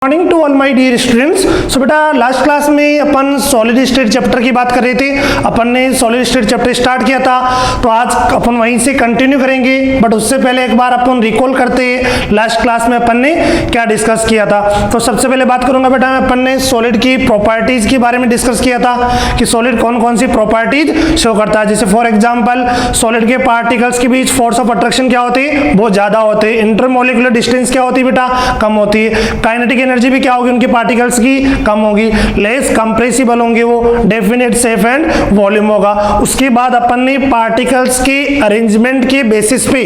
Morning to all my dear students. So बेटा last class में अपन solid state chapter की बात कर रहे थे। अपन ने सॉलिड स्टेट चैप्टर स्टार्ट किया था, तो आज अपन वहीं से कंटिन्यू करेंगे। बट उससे पहले एक बार अपन रिकॉल करते हैं लास्ट क्लास में अपन ने क्या डिस्कस किया था। तो सबसे पहले बात करूंगा बेटा मैं, अपन ने सॉलिड की प्रॉपर्टीज के बारे में डिस्कस किया था कि सॉलिड कौन कौन सी प्रॉपर्टीज शो करता है। जैसे फॉर एग्जाम्पल सॉलिड के पार्टिकल्स के बीच फोर्स ऑफ अट्रैक्शन क्या होती है, बहुत ज्यादा होते हैं। इंटरमोलिकुलर डिस्टेंस क्या होती है बेटा, कम होती है। काइनेटिक एनर्जी भी क्या होगी उनके पार्टिकल्स की, कम होगी। लेस कंप्रेसिबल होंगे वो, डेफिनेट सेफ एंड वॉल्यूम होगा। उसके बाद अपन ने पार्टिकल्स के अरेंजमेंट के बेसिस पे,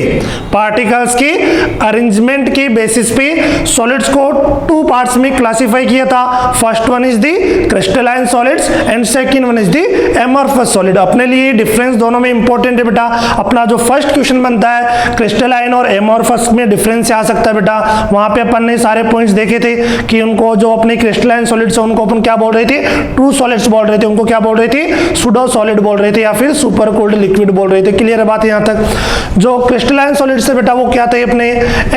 पार्टिकल्स के अरेंजमेंट के बेसिस पे सॉलिड्स को टू पार्ट्स में क्लासिफाई किया था। First one is the crystalline solids and second one is the amorphous solid. अपने लिए डिफरेंस दोनों में इंपॉर्टेंट है बेटा। अपना जो फर्स्ट क्वेश्चन बनता है क्रिस्टलाइन और एमॉर्फस में डिफरेंस आ सकता है बेटा। वहां पे अपन ने सारे पॉइंट्स देखे थे कि उनको जो अपने क्रिस्टलाइन सॉलिड्स है उनको अपन क्या बोल रहे थे, ट्रू सॉलिड्स बोल रहे थे। उनको क्या बोल रहे थे, सूडो सॉलिड बोल रहे थे या फिर सुपर कोल्ड लिक्विड बोल रहे थे। क्लियर है बात यहाँ तक। जो क्रिस्टलाइन सॉलिड्स है बेटा वो क्या थे, अपने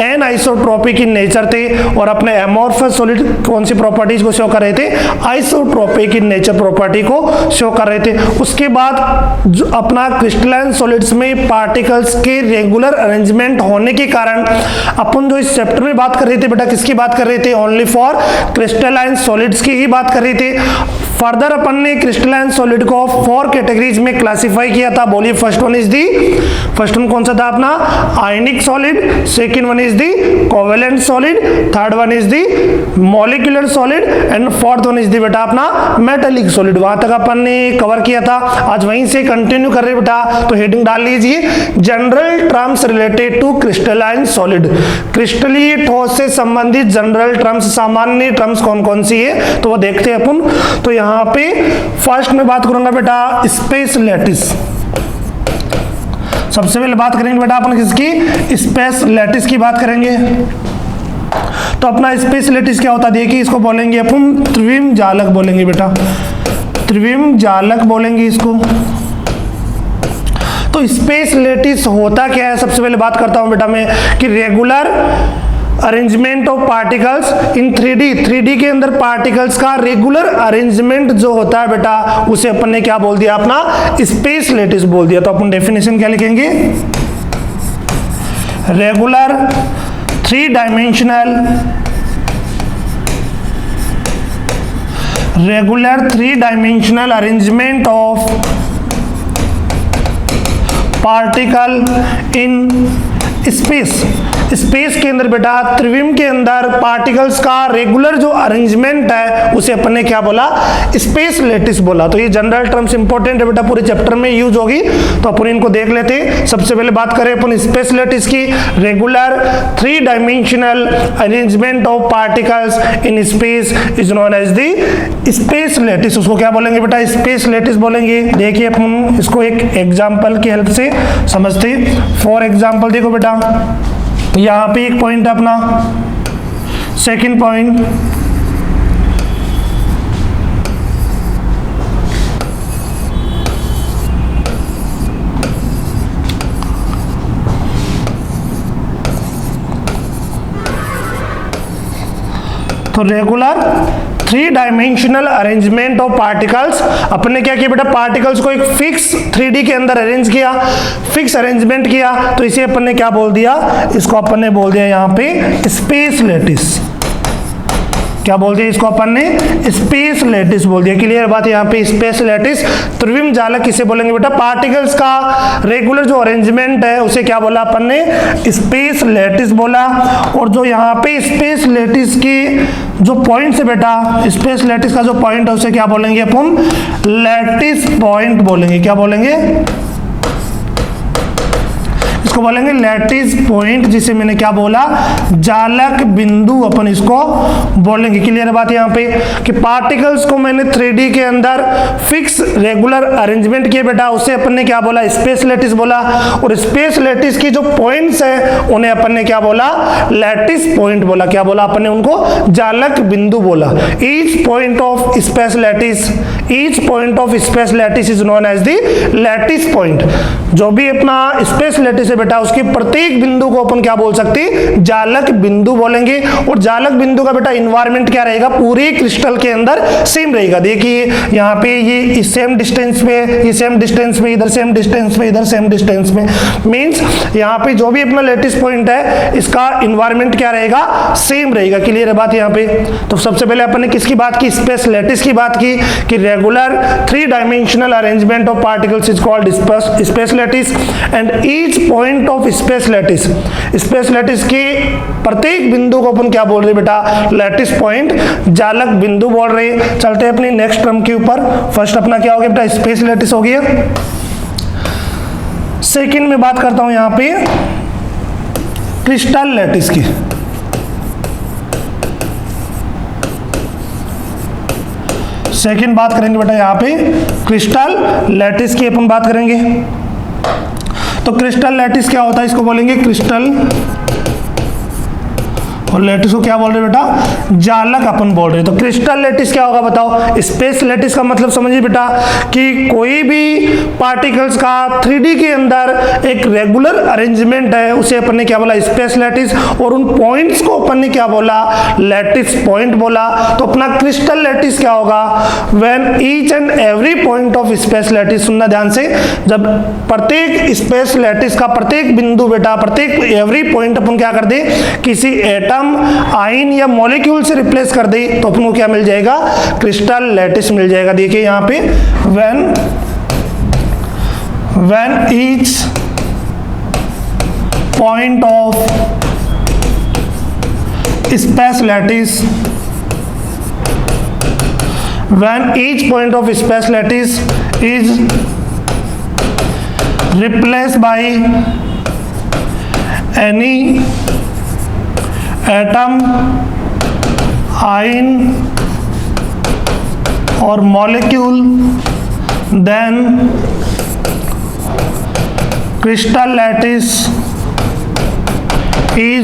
एन आइसोट्रोपिक इन नेचर थे। और अपने एमॉर्फस सॉलिड कौन सी प्रॉपर्टीज को शो कर रहे थे, आइसोट्रोपिक इन नेचर प्रॉपर्टी को शो कर रहे थे। उसके बाद जो अपना क्रिस्टलाइन सॉलिड्स में पार्टिकल्स के रेगुलर अरेंजमेंट होने के कारण अपन जो इस चैप्टर में बात कर रहे थे बेटा, किसकी बात कर रहे थे, ओनली फॉर क्रिस्टलाइन सॉलिड्स की ही बात कर रहे थे। फर्दर अपन ने क्रिस्टलाइन सॉलिड को 4 कैटेगरीज में क्लासिफाई किया था। बोलिए first one is the, first one कौन सा था अपना, आयनिक solid. Second one is the covalent solid. Third one is the molecular solid and fourth one is दी बेटा अपना मेटालिक सॉलिड। वहां तक अपन ने कवर किया था। आज वहीं से कंटिन्यू कर रहे बेटा। तो हेडिंग डाल लीजिए, general terms related to crystalline solid. क्रिस्टलीय ठोस से संबंधित जनरल टर्म्स, सामान्य टर्म्स कौन कौन सी है तो वो देखते हैं अपन। तो यहां पे फर्स्ट में बात करूंगा बेटा स्पेस लैटिस। सबसे पहले बात करेंगे बेटा अपन किसकी, स्पेस लैटिस की बात करेंगे। तो अपना स्पेस लैटिस क्या होता है देखिए, इसको बोलेंगे अपन त्रिविम जालक बोलेंगे बेटा, त्रिविम जालक बोलेंगे इसको। तो स्पेस लैटिस होता क्या है, सबसे पहले बात करता हूं बेटा मैं कि regular arrangement of particles in 3D के अंदर पार्टिकल्स का रेगुलर अरेंजमेंट जो होता है बेटा उसे अपन ने क्या बोल दिया, अपना स्पेस लैटिस बोल दिया। तो अपन डेफिनेशन क्या लिखेंगे, regular 3 dimensional, regular 3 dimensional arrangement of particle in space. Space के अंदर बेटा त्रिविम के अंदर पार्टिकल्स का रेगुलर जो अरेंजमेंट है उसे अपन ने क्या बोला, स्पेस लैटिस बोला। तो ये जनरल टर्म्स इंपॉर्टेंट है बेटा, पूरे चैप्टर में यूज होगी। तो अपन इनको देख लेते हैं। सबसे पहले बात करें अपन स्पेस लैटिस की, regular 3 dimensional arrangement of particles in space is known as the space lattice. उसको क्या बोलेंगे बेटा, स्पेस लैटिस बोलेंगे। देखिए अपन इसको एक एग्जाम्पल की हेल्प से समझते। फॉर एग्जाम्पल देखो बेटा, यहां पे एक पॉइंट अपना, सेकंड पॉइंट, तो regular 3 dimensional arrangement of particles. अपन ने क्या किया बेटा, पार्टिकल्स को एक फिक्स 3D के अंदर अरेंज किया, फिक्स अरेंजमेंट किया। तो इसे अपन ने क्या बोल दिया, इसको अपन ने बोल दिया यहाँ पे स्पेस लैटिस। क्या बोल दिया इसको अपन ने, स्पेस लैटिस बोल दिया। क्लियर बात यहाँ पे, स्पेस लैटिस त्रिविम जालक किसे बोलेंगे बेटा, पार्टिकल्स का रेगुलर जो अरेंजमेंट है उसे क्या बोला अपन ने, स्पेस लैटिस बोला। और जो यहाँ पे स्पेस लैटिस की जो पॉइंट है बेटा, स्पेस लैटिस का जो पॉइंट है उसे क्या बोलेंगे अपन, लैटिस पॉइंट बोलेंगे। क्या बोलेंगे, इसको बोलेंगे लैटिस पॉइंट, जिसे मैंने क्या बोला, जालक बिंदु अपन इसको बोलेंगे। क्लियर बात यहाँ पे कि पार्टिकल्स को मैंने 3D के अंदर फिक्स रेगुलर अरेंजमेंट किए बेटा, उसे अपन ने क्या बोला, स्पेस लैटिस बोला। और स्पेस लैटिस की जो पॉइंट्स है उन्हें अपन ने क्या बोला, लैटिस पॉइंट बोला। क्या बोला अपन ने उनको, जालक बिंदु बोला। Each point of space lattice, each point of space lattice is known as the lattice point. जो भी अपना स्पेस लैटिस है बेटा, उसके प्रत्येक बिंदु को अपन क्या बोल सकते हैं, जालक बिंदु बोलेंगे। और जालक बिंदु का बेटा इन्वायरमेंट क्या रहेगा, पूरे क्रिस्टल के अंदर सेम रहेगा। देखिए यहाँ पे ये सेम डिस्टेंस पे, ये सेम डिस्टेंस पे, इधर सेम डिस्टेंस पे, इधर सेम डिस्टेंस पे, मींस यहाँ पे जो भी अपना लैटिस पॉइंट है इसका इन्वायरमेंट क्या रहेगा, सेम रहेगा। क्लियर है बात यहाँ पे। तो सबसे पहले अपन ने किसकी बात की, स्पेस लैटिस की बात की कि regular 3 dimensional arrangement of particles is called space lattice and each point of space lattice, space lattice के प्रत्येक बिंदु को अपन क्या बोल रहे बेटा, लैटिस पॉइंट, जालक बिंदु बोल रहे। चलते हैं अपनी नेक्स्ट टर्म के ऊपर। फर्स्ट अपना क्या हो गया बेटा, स्पेस लैटिस हो गया। सेकंड में बात करता हूं यहां पे क्रिस्टल लैटिस की। सेकंड बात करेंगे बेटा यहां पे क्रिस्टल लैटिस की अपन बात करेंगे। तो क्रिस्टल लैटिस क्या होता है, इसको बोलेंगे क्रिस्टल, और लैटिस को क्या बोल रहे बेटा, जालक अपन बोल रहे। तो क्रिस्टल लैटिस क्या होगा बताओ। स्पेस लैटिस का मतलब समझिए बेटा कि कोई भी पार्टिकल्स का 3D के अंदर एक रेगुलर अरेंजमेंट है, उसे अपन ने क्या बोला, स्पेस लैटिस, और उन पॉइंट्स को अपन ने क्या बोला, लैटिस पॉइंट बोला। तो अपना क्रिस्टल लैटिस क्या होगा, when each and every point of space lattice, सुनना ध्यान से, जब प्रत्येक स्पेस लैटिस का प्रत्येक बिंदु बेटा, प्रत्येक एवरी पॉइंट अपन क्या कर दे, किसी एटम, आयन या मॉलिक्यूल से रिप्लेस कर दे, तो अपन को क्या मिल जाएगा, क्रिस्टल लैटिस मिल जाएगा। देखिए यहां पे when each point of space lattice, when each point of space lattice is replaced by any atom, ion और molecule, then crystal lattice is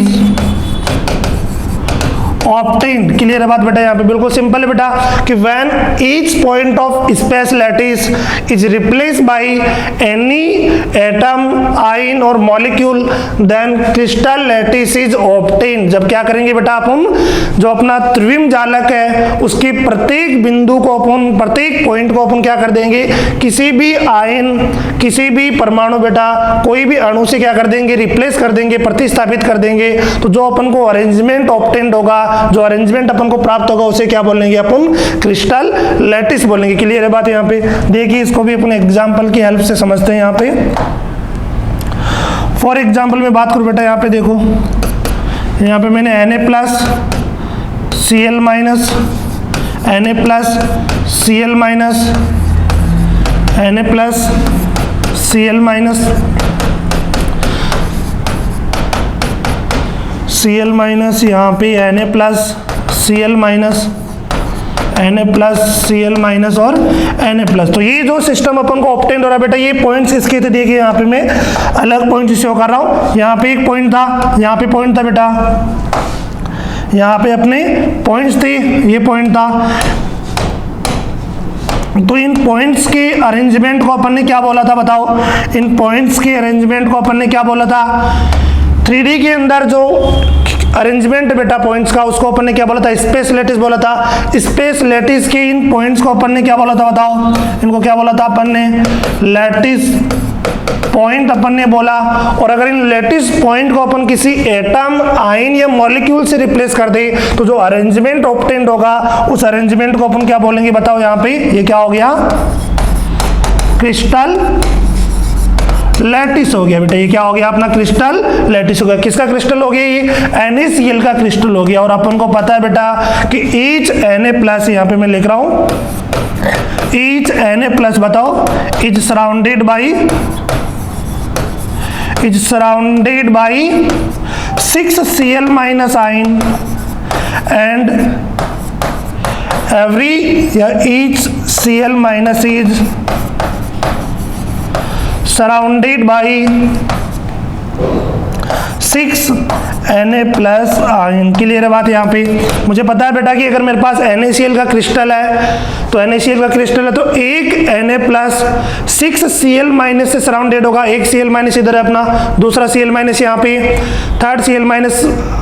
obtained. Clear है बात बेटा, यहाँ पे बिल्कुल सिंपल है बेटा कि when each point of space lattice is replaced by any atom, ion और molecule, then crystal lattice is obtained. जब क्या करेंगे बेटा अपन, जो अपना त्रिविम जालक है उसके प्रत्येक बिंदु को अपन, प्रत्येक पॉइंट को अपन क्या कर देंगे, किसी भी आयन, किसी भी परमाणु बेटा, कोई भी अणु से क्या कर देंगे, रिप्लेस कर देंगे, प्रतिस्थापित कर देंगे। तो जो अपन को अरेंजमेंट ऑब्टेन्ड होगा, जो अरेंजमेंट अपन को प्राप्त होगा, उसे क्या बोलेंगे अपन, क्रिस्टल लैटिस बोलेंगे। क्लियर है बात यहाँ पे। देखिए इसको भी अपन एग्जांपल की हेल्प से समझते हैं। यहाँ पे फॉर एग्जांपल में बात करूं बेटा, यहाँ पे देखो, यहाँ पे मैंने Na+, Cl-, Na+, Cl-, Na+, Cl-, Cl-, यहाँ पे Na+, Cl-, Na+, Cl- और Na+। तो ये जो सिस्टम अपन को ऑब्टेन हो रहा है बेटा, ये पॉइंट्स इसके थे। देखिए यहाँ पे मैं अलग पॉइंट शो कर रहा हूँ। यहाँ पे एक पॉइंट था, यहाँ पे पॉइंट था बेटा, यहाँ पे अपने पॉइंट्स थे, ये पॉइंट था। तो इन पॉइंट्स के अरेंजमेंट को अपन ने क्या बोला था बताओ, इन पॉइंट्स के अरेंजमेंट को अपन ने क्या बोला था, 3D के अंदर जो अरेंजमेंट बेटा पॉइंट्स का, उसको अपन ने क्या बोला था, स्पेस लैटिस बोला था। स्पेस लैटिस के इन पॉइंट्स को अपन ने क्या बोला था बताओ, इनको क्या बोला था अपन ने, लैटिस पॉइंट अपन ने बोला। और अगर इन लैटिस पॉइंट को अपन किसी एटम, आयन या मॉलिक्यूल से रिप्लेस कर दे, तो जो अरेंजमेंट ऑब्टेन्ड होगा, उस अरेंजमेंट को अपन क्या बोलेंगे बताओ। यहाँ पे ये क्या हो गया, क्रिस्टल लैटिस हो गया बेटा। ये क्या हो गया अपना, क्रिस्टल लैटिस हो गया। किसका क्रिस्टल हो गया, ये NaCl का क्रिस्टल हो गया। और अपन को पता है बेटा कि ईच Na+, यहाँ पे मैं लिख रहा हूं, ईच Na+ बताओ, is surrounded by 6 Cl- ion and every each Cl- is surrounded by 6 Na+ ion. Clear है बात यहाँ पे। मुझे पता है बेटा कि अगर मेरे पास NaCl का क्रिस्टल है तो NaCl का क्रिस्टल है तो एक Na+ 6 Cl- से सराउंडेड होगा। एक Cl- इधर है अपना, दूसरा Cl- यहाँ पे, थर्ड Cl-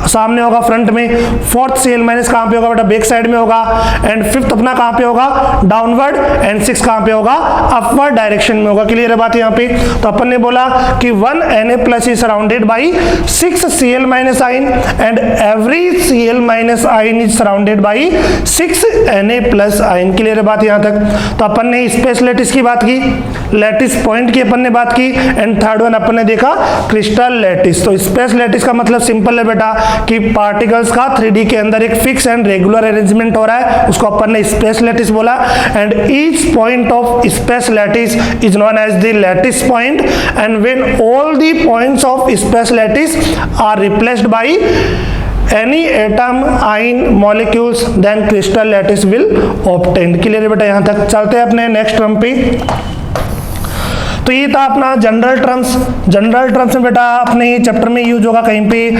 सामने होगा फ्रंट में, फोर्थ Cl- कहाँ पे होगा बेटा? बैक साइड में होगा, एंड फिफ्थ अपना कहाँ पे होगा? डाउनवर्ड, एंड 6 कहाँ पे होगा? अपवर्ड डायरेक्शन में होगा। क्लियर है बात यहाँ पे। तो अपन ने बोला कि 1 Na+ is surrounded by 6 Cl- ion and every Cl- ion is surrounded by 6 Na+ ion. Clear है बात यहाँ तक। तो अपन ने स्पेस लैटिस की बात की, लैटिस पॉइंट की अपन ने बात की, एंड थर्ड वन अपन ने देखा क्रिस्टल लैटिस। तो स्पेस लैटिस का मतलब सिंपल है बेटा कि पार्टिकल्स का 3D के अंदर एक फिक्स एंड रेगुलर अरेंजमेंट हो रहा है, उसको अपन ने स्पेस लैटिस बोला। And each point of space lattice is known as the lattice point, and when all the points of space lattice are replaced by any atom ion molecules then crystal lattice will obtain। Clear है बेटा यहाँ तक। चलते हैं अपने next term पे। तो ये था अपना जनरल टर्म्स। जनरल टर्म्स में बेटा अपने चैप्टर में यूज होगा कहीं पे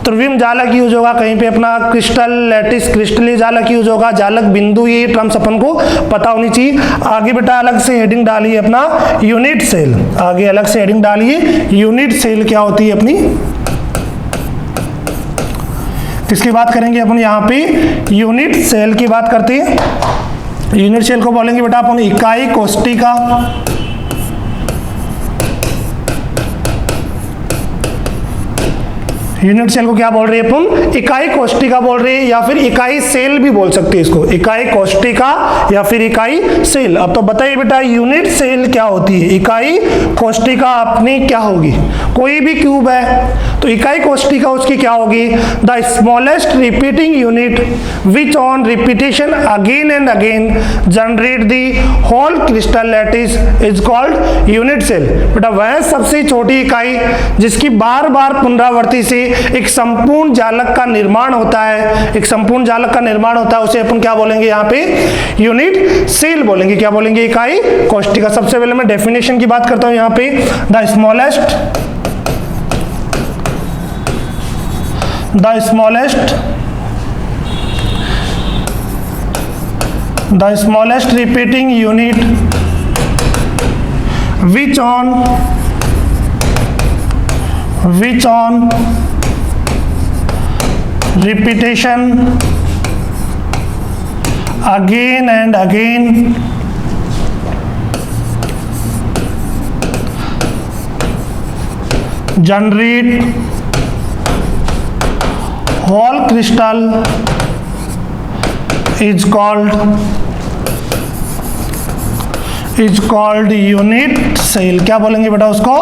ध्रुवीय जालक यूज होगा, कहीं पे अपना क्रिस्टल लैटिस क्रिस्टलीय जालक यूज होगा, जालक बिंदु, ये टर्म्स अपन को पता होनी चाहिए। आगे बेटा अलग से हेडिंग डालिए अपना यूनिट सेल, आगे अलग से हेडिंग डालिए यूनिट सेल क्या होती है अपनी, किसकी बात करेंगे अपन यहाँ पे? यूनिट सेल की बात करते हैं। यूनिट सेल को बोलेंगे बेटा अपन इकाई कोष्टिका। यूनिट सेल को क्या बोल रहे हैं अपन? इकाई कोष्टिका बोल रहे हैं, या फिर इकाई सेल भी बोल सकते हैं इसको, इकाई कोष्टिका या फिर इकाई सेल। अब तो बताइए बेटा यूनिट सेल क्या होती है? इकाई कोष्टिका अपनी क्या होगी? कोई भी क्यूब है तो इकाई कोष्टिका उसकी क्या होगी? The smallest repeating unit which on repetition again and again generate the whole crystal lattice is called unit cell. बेटा वह सबसे छोटी इकाई जिसकी बार बार पुनरावृत्ति से एक संपूर्ण जालक का निर्माण होता है, एक संपूर्ण जालक का निर्माण होता है, उसे अपन क्या बोलेंगे यहाँ पे? यूनिट सेल बोलेंगे। क्या बोलेंगे? इकाई कोष्टिका। सबसे पहले मैं डेफिनेशन की बात करता हूं यहाँ पे। The smallest repeating unit which on repetition again and again generate whole crystal is called unit cell. क्या बोलेंगे बेटा उसको?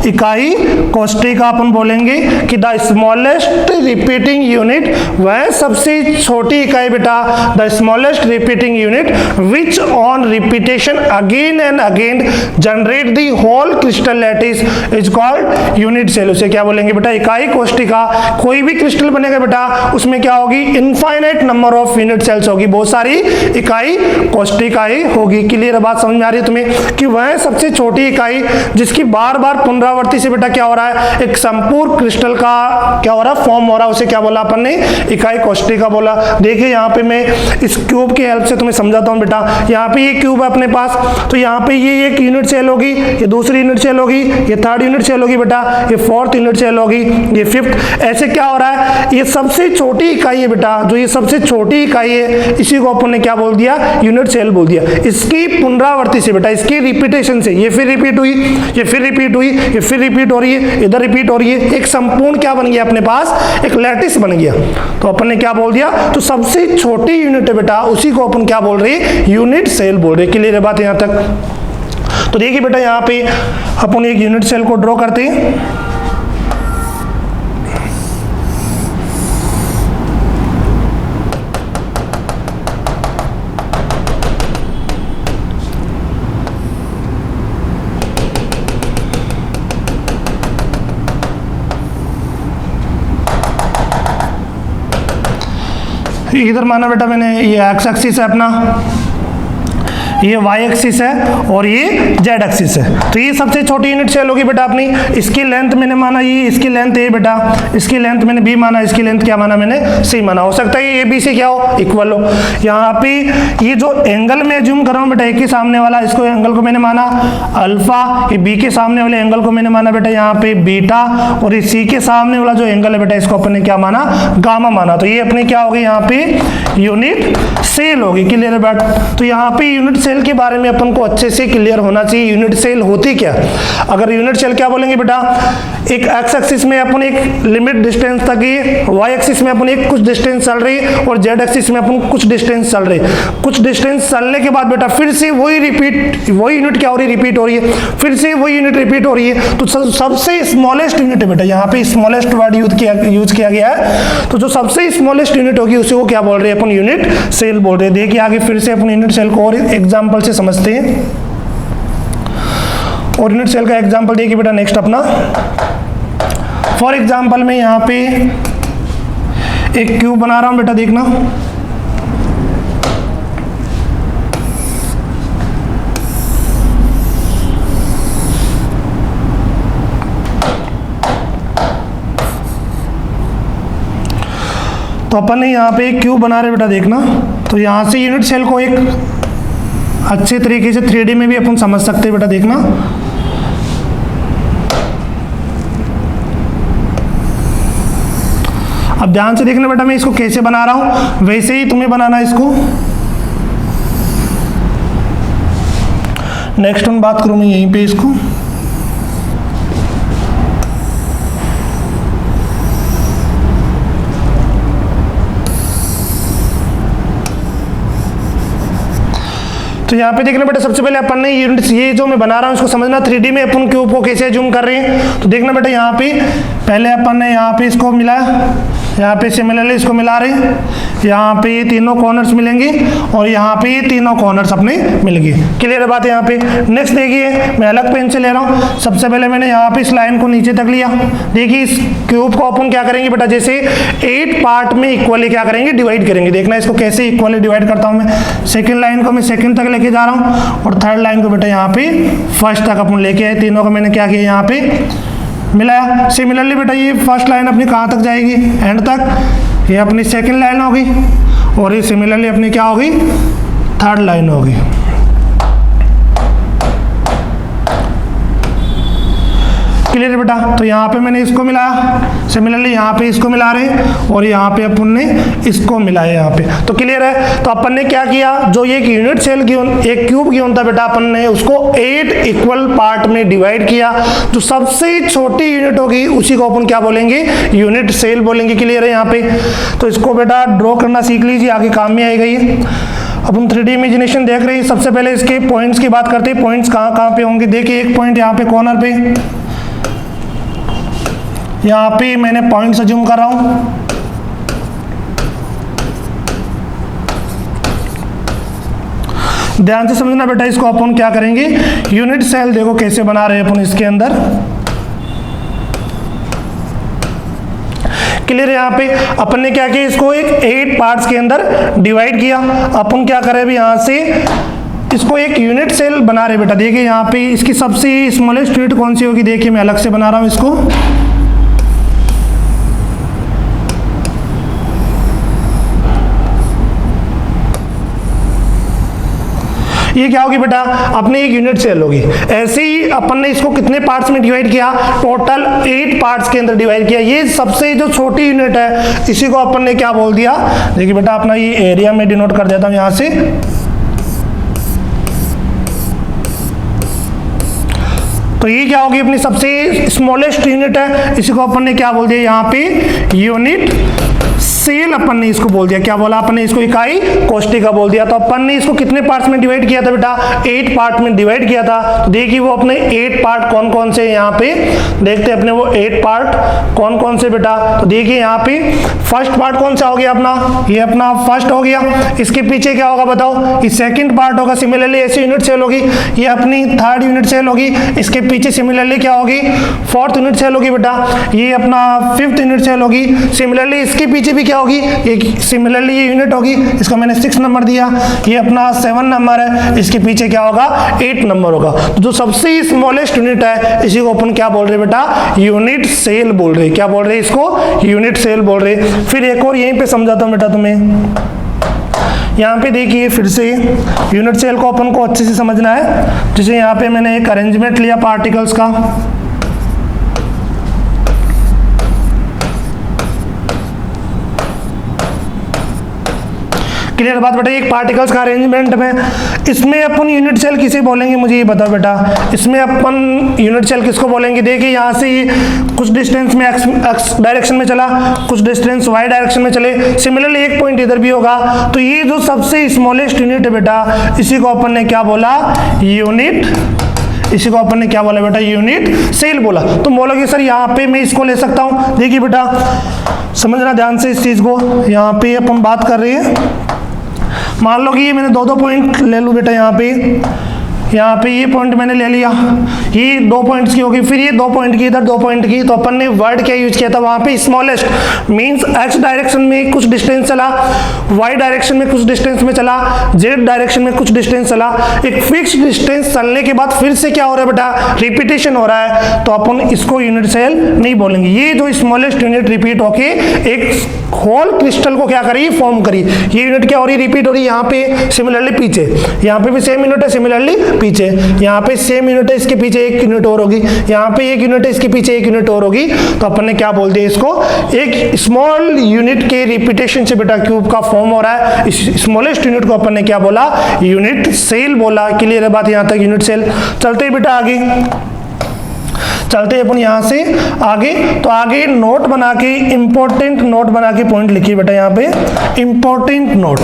इकाई कोष्टिका। अपन बोलेंगे कि द स्मॉलेस्ट रिपीटिंग यूनिट, वह सबसे छोटी इकाई बेटा, the smallest repeating unit which on repetition again and again generate the whole crystal lattice is called unit cell. उसे क्या बोलेंगे बेटा? इकाई कोष्टिका। कोई भी क्रिस्टल बनेगा बेटा उसमें क्या होगी? Infinite number of unit cells होगी, बहुत सारी इकाई कोष्टिकाएं होगी। क्लियर बात समझ में आ रही है तुम्हें कि वह सबसे छोटी इकाई जिसकी बार बार पुनरावृत्ति से बेटा क्या हो रहा है? एक संपूर्ण क्रिस्टल का क्या हो रहा है? फॉर्म हो रहा है। उसे क्या बोला अपन ने? इकाई कोष्टिका बोला। देखिए यहाँ पे मैं इस क्यूब की हेल्प से तुम्हें समझाता हूँ बेटा। यहाँ पे ये क्यूब है अपने पास, तो यहाँ पे ये एक यूनिट सेल होगी, ये दूसरी यूनिट सेल होगी, ये थर्ड यूनिट सेल होगी बेटा, ये फोर्थ यूनिट सेल होगी, ये फिफ्थ। ऐसे क्या हो रहा है? ये सबसे छोटी इकाई है बेटा, जो ये सबसे छोटी इकाई है इसी को अपन ने क्या बोल दिया? यूनिट सेल बोल दिया। इसकी पुनरावृत्ति से बेटा, इसकी रिपीटेशन से, ये फिर रिपीट हुई, ये फिर रिपीट हुई, ये फिर रिपीट हो रही है, इधर रिपीट हो रही है, एक संपूर्ण क्या बन गया अपने पास? एक लैटिस बन गया। तो अपन ने क्या बोल दिया? तो सबसे छोटी यूनिट है बेटा, उसी को अपन क्या बोल रहे हैं? यूनिट सेल बोल रहे हैं। क्लियर है बात यहां तक? तो देखिए बेटा यहाँ पे अपन एक यूनिट सेल को ड्रॉ करते हैं। इधर माना बेटा मैंने ये एक्स एक्सिस है अपना, ये वाई एक्सिस है और ये जेड एक्सिस है। तो ये सबसे छोटी यूनिट सेल होगी बेटा अपनी। इसकी लेंथ मैंने माना ये, इसकी लेंथ ए बेटा, इसकी लेंथ मैंने बी माना, इसकी लेंथ क्या माना मैंने सी माना। हो सकता है ये बी से क्या हो, इक्वल हो। यहाँ पे ये जो एंगल में जूम कर रहा हूँ बेटा, एक के सामने वाला, इसको एंगल को मैंने माना अल्फा, ये बी के सामने वाले एंगल को मैंने माना बेटा यहाँ पे बीटा, और ये सी के सामने वाला जो एंगल है बेटा इसको अपन ने क्या माना, गामा माना। तो ये अपनी क्या होगी यहाँ पे यूनिट सेल होगी। क्लियर है बेटा। तो यहाँ पे यूनिट सेल के बारे में अपन को अच्छे से क्लियर होना चाहिए। यूनिट सेल होती क्या, अगर यूनिट सेल क्या बोलेंगे बेटा, एक एक्स एक्सिस में अपन एक लिमिट डिस्टेंस तक, ये वाई एक्सिस में अपन एक कुछ डिस्टेंस चल रही है और जेड एक्सिस में अपन कुछ डिस्टेंस चल रही है। कुछ डिस्टेंस चलने के बाद बेटा फिर से वही रिपीट, वही यूनिट क्या हो रही है, रिपीट हो रही है, फिर से वही यूनिट रिपीट हो रही है। तो सबसे स्मॉलेस्ट यूनिट है बेटा, यहाँ पे स्मॉलेस्ट वर्ड यूज किया गया है। तो जो सबसे स्मॉलेस्ट यूनिट होगी उसे वो क्या बोल रहे हैं अपन, यूनिट सेल बोल रहे हैं। देखिए आगे फिर से अपन यूनिट सेल को और एग्जाम्पल से समझते हैं। और यूनिट सेल का एग्जाम्पल देखिए बेटा नेक्स्ट अपना। फॉर एग्जाम्पल मैं यहाँ पे एक क्यूब बना रहा हूं बेटा, देखना। तो अपन ने यहाँ पे एक क्यूब बना रहे बेटा, देखना। तो यहाँ से यूनिट सेल को एक अच्छे तरीके से 3D में भी अपन समझ सकते हैं बेटा, देखना। अब ध्यान से देखना बेटा, मैं इसको कैसे बना रहा हूं वैसे ही तुम्हें बनाना है इसको। नेक्स्ट हम बात करूं मैं यहीं पे इसको। तो यहाँ पे देखना बेटा, सबसे पहले अपन ने यूनिट, ये जो मैं बना रहा हूँ इसको समझना, 3D में अपन क्यूब को कैसे जूम कर रहे हैं। तो देखना बेटा यहाँ पे पहले अपन ने यहाँ पे इसको मिलाया, यहाँ पे सिमिलरली इसको मिला रहे हैं, यहाँ पे ये तीनों कॉर्नर्स मिलेंगे और यहाँ पे ये तीनों कॉर्नर्स अपने मिल गए। क्लियर है बात है यहाँ पे। नेक्स्ट देखिए मैं अलग पेन से ले रहा हूँ। सबसे पहले मैंने यहाँ पे इस लाइन को नीचे तक लिया। देखिए इस क्यूब को अपन क्या करेंगे बेटा, जैसे 8 पार्ट में इक्वली क्या करेंगे, डिवाइड करेंगे। देखना इसको कैसे इक्वली डिवाइड करता हूँ मैं। सेकेंड लाइन को मैं सेकेंड तक लेके जा रहा हूँ और थर्ड लाइन को बेटा यहाँ पे फर्स्ट तक अपन लेके आए। तीनों को मैंने क्या किया, यहाँ पे मिलाया। सिमिलरली बेटा ये फर्स्ट लाइन अपनी कहाँ तक जाएगी, एंड तक। ये अपनी सेकंड लाइन होगी और ये सिमिलरली अपनी क्या होगी, थर्ड लाइन होगी। क्लियर है बेटा। तो यहाँ पे मैंने इसको मिलाया, सिमिलरली यहाँ पे इसको मिला रहे हैं और यहाँ पे अपन ने इसको मिलाया यहाँ पे। तो क्लियर है। तो अपन ने क्या किया, जो ये एक यूनिट सेल गिवन, एक क्यूब गिवन था बेटा, अपन ने उसको 8 इक्वल पार्ट में डिवाइड किया। जो सबसे छोटी यूनिट होगी उसी को अपन क्या बोलेंगे, यूनिट सेल बोलेंगे। क्लियर है यहाँ पे। तो इसको बेटा ड्रॉ करना सीख लीजिए, आगे काम में आएगा ये। अब हम 3D इमेजिनेशन देख रहे हैं। सबसे पहले इसके पॉइंट्स की बात करते हैं। पॉइंट्स कहाँ कहाँ पे होंगे। देखिए एक पॉइंट यहाँ पे कॉर्नर पे, यहाँ पे मैंने पॉइंट से जूम कर रहा हूं। ध्यान से समझना बेटा, इसको अपन क्या करेंगे, यूनिट सेल देखो कैसे बना रहे हैं अपन इसके अंदर। क्लियर है। यहाँ पे अपन ने क्या किया, इसको एक 8 पार्ट्स के अंदर डिवाइड किया। अपन क्या करें अभी, यहाँ से इसको एक यूनिट सेल बना रहे बेटा। देखिए यहाँ पे इसकी सबसे स्मॉलेस्ट यूनिट कौन सी होगी, देखिए मैं अलग से बना रहा हूँ इसको। ये क्या होगी बेटा, अपने एक यूनिट सेल होगी। ऐसे ही अपन ने इसको कितने पार्ट्स में डिवाइड किया, टोटल 8 पार्ट्स के अंदर डिवाइड किया। ये सबसे जो छोटी यूनिट है इसी को अपन ने क्या बोल दिया, देखिए बेटा अपना ये एरिया में डिनोट कर देता हूं यहां से। तो ये क्या होगी, अपनी सबसे स्मॉलेस्ट यूनिट है, इसी को अपन ने क्या बोल दिया यहाँ पे, यूनिट सेल अपन ने इसको बोल दिया। क्या बोला अपन ने, इसको इकाई कोष्ठिका बोल दिया। तो अपन ने इसको कितने पार्ट्स में डिवाइड किया था बेटा, 8 पार्ट में डिवाइड किया था। तो देखिए वो अपने 8 पार्ट कौन कौन से यहाँ पे देखते हैं अपने, वो 8 पार्ट कौन कौन से बेटा। तो देखिए यहाँ पे फर्स्ट पार्ट कौन सा हो गया अपना, ये अपना फर्स्ट हो गया। इसके पीछे क्या होगा बताओ, ये सेकंड पार्ट होगा। सिमिलरली ऐसी यूनिट सेल होगी, ये अपनी थर्ड यूनिट सेल होगी। इसके पीछे सिमिलरली क्या होगी, फोर्थ यूनिट सेल होगी बेटा। ये अपना फिफ्थ यूनिट सेल होगी। सिमिलरली इसके पीछे भी क्या होगी, एक सिमिलरली ये यूनिट होगी, इसको मैंने 6 नंबर दिया, ये अपना 7 नंबर है, इसके पीछे क्या होगा 8 नंबर होगा। तो जो सबसे स्मॉलेस्ट यूनिट है इसी को अपन क्या बोल रहे हैं बेटा, यूनिट सेल बोल रहे हैं। क्या बोल रहे हैं इसको, यूनिट सेल बोल रहे हैं। फिर एक और यहीं पे समझाता हूं बेटा तुम्हें, यहाँ पे देखिए फिर से यूनिट सेल को अपन को अच्छे से समझना है। जैसे यहाँ पे मैंने एक अरेंजमेंट लिया पार्टिकल्स का, क्लियर बात बेटा, एक पार्टिकल्स का अरेंजमेंट में इसमें अपन यूनिट सेल किसे बोलेंगे मुझे ये बताओ बेटा, इसमें अपन यूनिट सेल किसको बोलेंगे। देखिए यहाँ से कुछ डिस्टेंस में एक्स डायरेक्शन में चला, कुछ डिस्टेंस वाई डायरेक्शन में चले, सिमिलरली एक पॉइंट इधर भी होगा, तो ये जो सबसे स्मॉलेस्ट यूनिट है बेटा इसी को अपन ने क्या बोला, यूनिट, इसी को अपन ने क्या बोला बेटा, यूनिट सेल बोला। तो बोलोगे सर यहाँ पे मैं इसको ले सकता हूँ, देखिए बेटा समझना ध्यान से इस चीज को, यहाँ पे अपन बात कर रहे हैं, मान लो कि ये मैंने दो पॉइंट ले लूँ बेटा, यहाँ पे ये पॉइंट मैंने ले लिया, ये 2 पॉइंट्स की होगी, फिर ये 2 पॉइंट की, इधर 2 पॉइंट की, तो अपन ने वर्ड क्या यूज किया था वहां पे, स्मॉलेस्ट। मींस एक्स डायरेक्शन में कुछ डिस्टेंस चला, वाई डायरेक्शन में कुछ डिस्टेंस में चला, जेड डायरेक्शन में कुछ डिस्टेंस चला, एक फिक्स डिस्टेंस चलने के बाद फिर से क्या हो रहा है बेटा, रिपीटेशन हो रहा है, तो अपन इसको यूनिट सेल नहीं बोलेंगे। ये जो स्मॉलेस्ट यूनिट रिपीट होके एक होल क्रिस्टल को क्या करी, फॉर्म करी, ये यूनिट क्या हो रही, रिपीट हो रही है। यहाँ पे सिमिलरली पीछे, यहाँ पे भी सेम यूनिट है, सिमिलरली पीछे, यहाँ पे सेम यूनिट है, इसके पीछे एक यूनिट और होगी, यहाँ पे एक यूनिट है, इसके पीछे एक यूनिट और होगी, तो अपन ने क्या बोल दिया इसको, एक स्मॉल यूनिट के रिपीटेशन से बेटा क्यूब का फॉर्म हो रहा है। इस स्मॉलेस्ट यूनिट को अपन ने क्या बोला, यूनिट सेल बोला। क्लियर है बात यहाँ तक, यूनिट सेल। चलते हैं बेटा आगे, चलते हैं अपन यहाँ से आगे। तो आगे नोट बना के, इंपॉर्टेंट नोट बना के पॉइंट लिखिए बेटा, यहाँ पे इंपॉर्टेंट नोट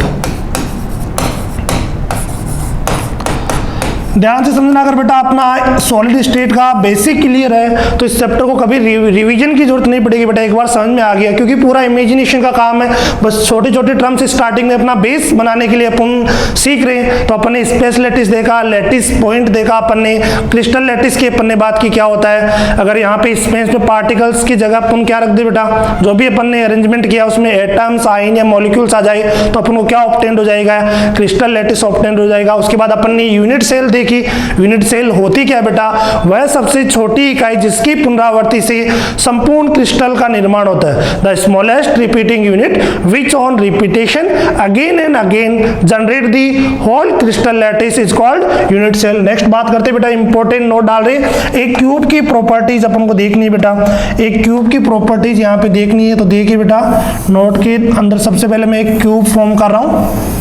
ध्यान से समझना। अगर बेटा अपना सॉलिड स्टेट का बेसिक क्लियर है तो इस चैप्टर को कभी रिवीजन की जरूरत नहीं पड़ेगी बेटा, एक बार समझ में आ गया, क्योंकि पूरा इमेजिनेशन का काम है। बस छोटे छोटे टर्म्स स्टार्टिंग में अपना बेस बनाने के लिए अपन सीख रहे हैं। तो अपन ने स्पेस लैटिस देखा, लैटिस पॉइंट देखा, अपन ने क्रिस्टल लैटिस की अपन ने बात की क्या होता है। अगर यहाँ पे स्पेस में पार्टिकल्स की जगह अपन क्या रख दे बेटा, जो भी अपन ने अरेंजमेंट किया उसमें एटम्स, आयन या मॉलिक्यूल्स आ जाए तो अपन को क्या ऑब्टेंड हो जाएगा, क्रिस्टल लैटिस ऑब्टेंड हो जाएगा। उसके बाद अपन ने यूनिट सेल देखी। यूनिट सेल होती क्या बेटा, वह सबसे छोटी इकाई जिसकी पुनरावृत्ति से संपूर्ण क्रिस्टल का निर्माण होता है। The smallest repeating unit which on repetition again and again generate the whole crystal lattice is called unit cell. Next बात करते बेटा, इंपॉर्टेंट नोट डाल रहे, एक क्यूब की प्रॉपर्टीज अपन को देखनी है बेटा, एक क्यूब की प्रॉपर्टीज यहाँ पे देखनी है। तो देखिए बेटा, नोट के अंदर सबसे पहले मैं एक क्यूब फॉर्म कर रहा हूं।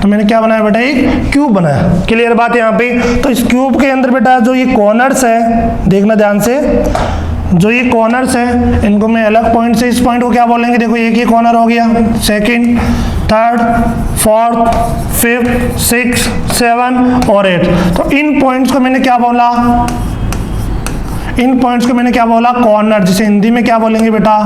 तो मैंने क्या बनाया बेटा, एक क्यूब बनाया। क्लियर बात है यहाँ पे। तो इस क्यूब के अंदर बेटा जो ये कॉर्नर्स है, देखना ध्यान से, जो ये कॉर्नर्स है इनको मैं अलग पॉइंट से, इस पॉइंट को क्या बोलेंगे, देखो एक ही कॉर्नर हो गया, सेकंड, थर्ड, फोर्थ, फिफ्थ, 6, 7 और 8। तो इन पॉइंट्स को मैंने क्या बोला, इन पॉइंट्स को मैंने क्या बोला, कॉर्नर, जिसे हिंदी में क्या बोलेंगे बेटा,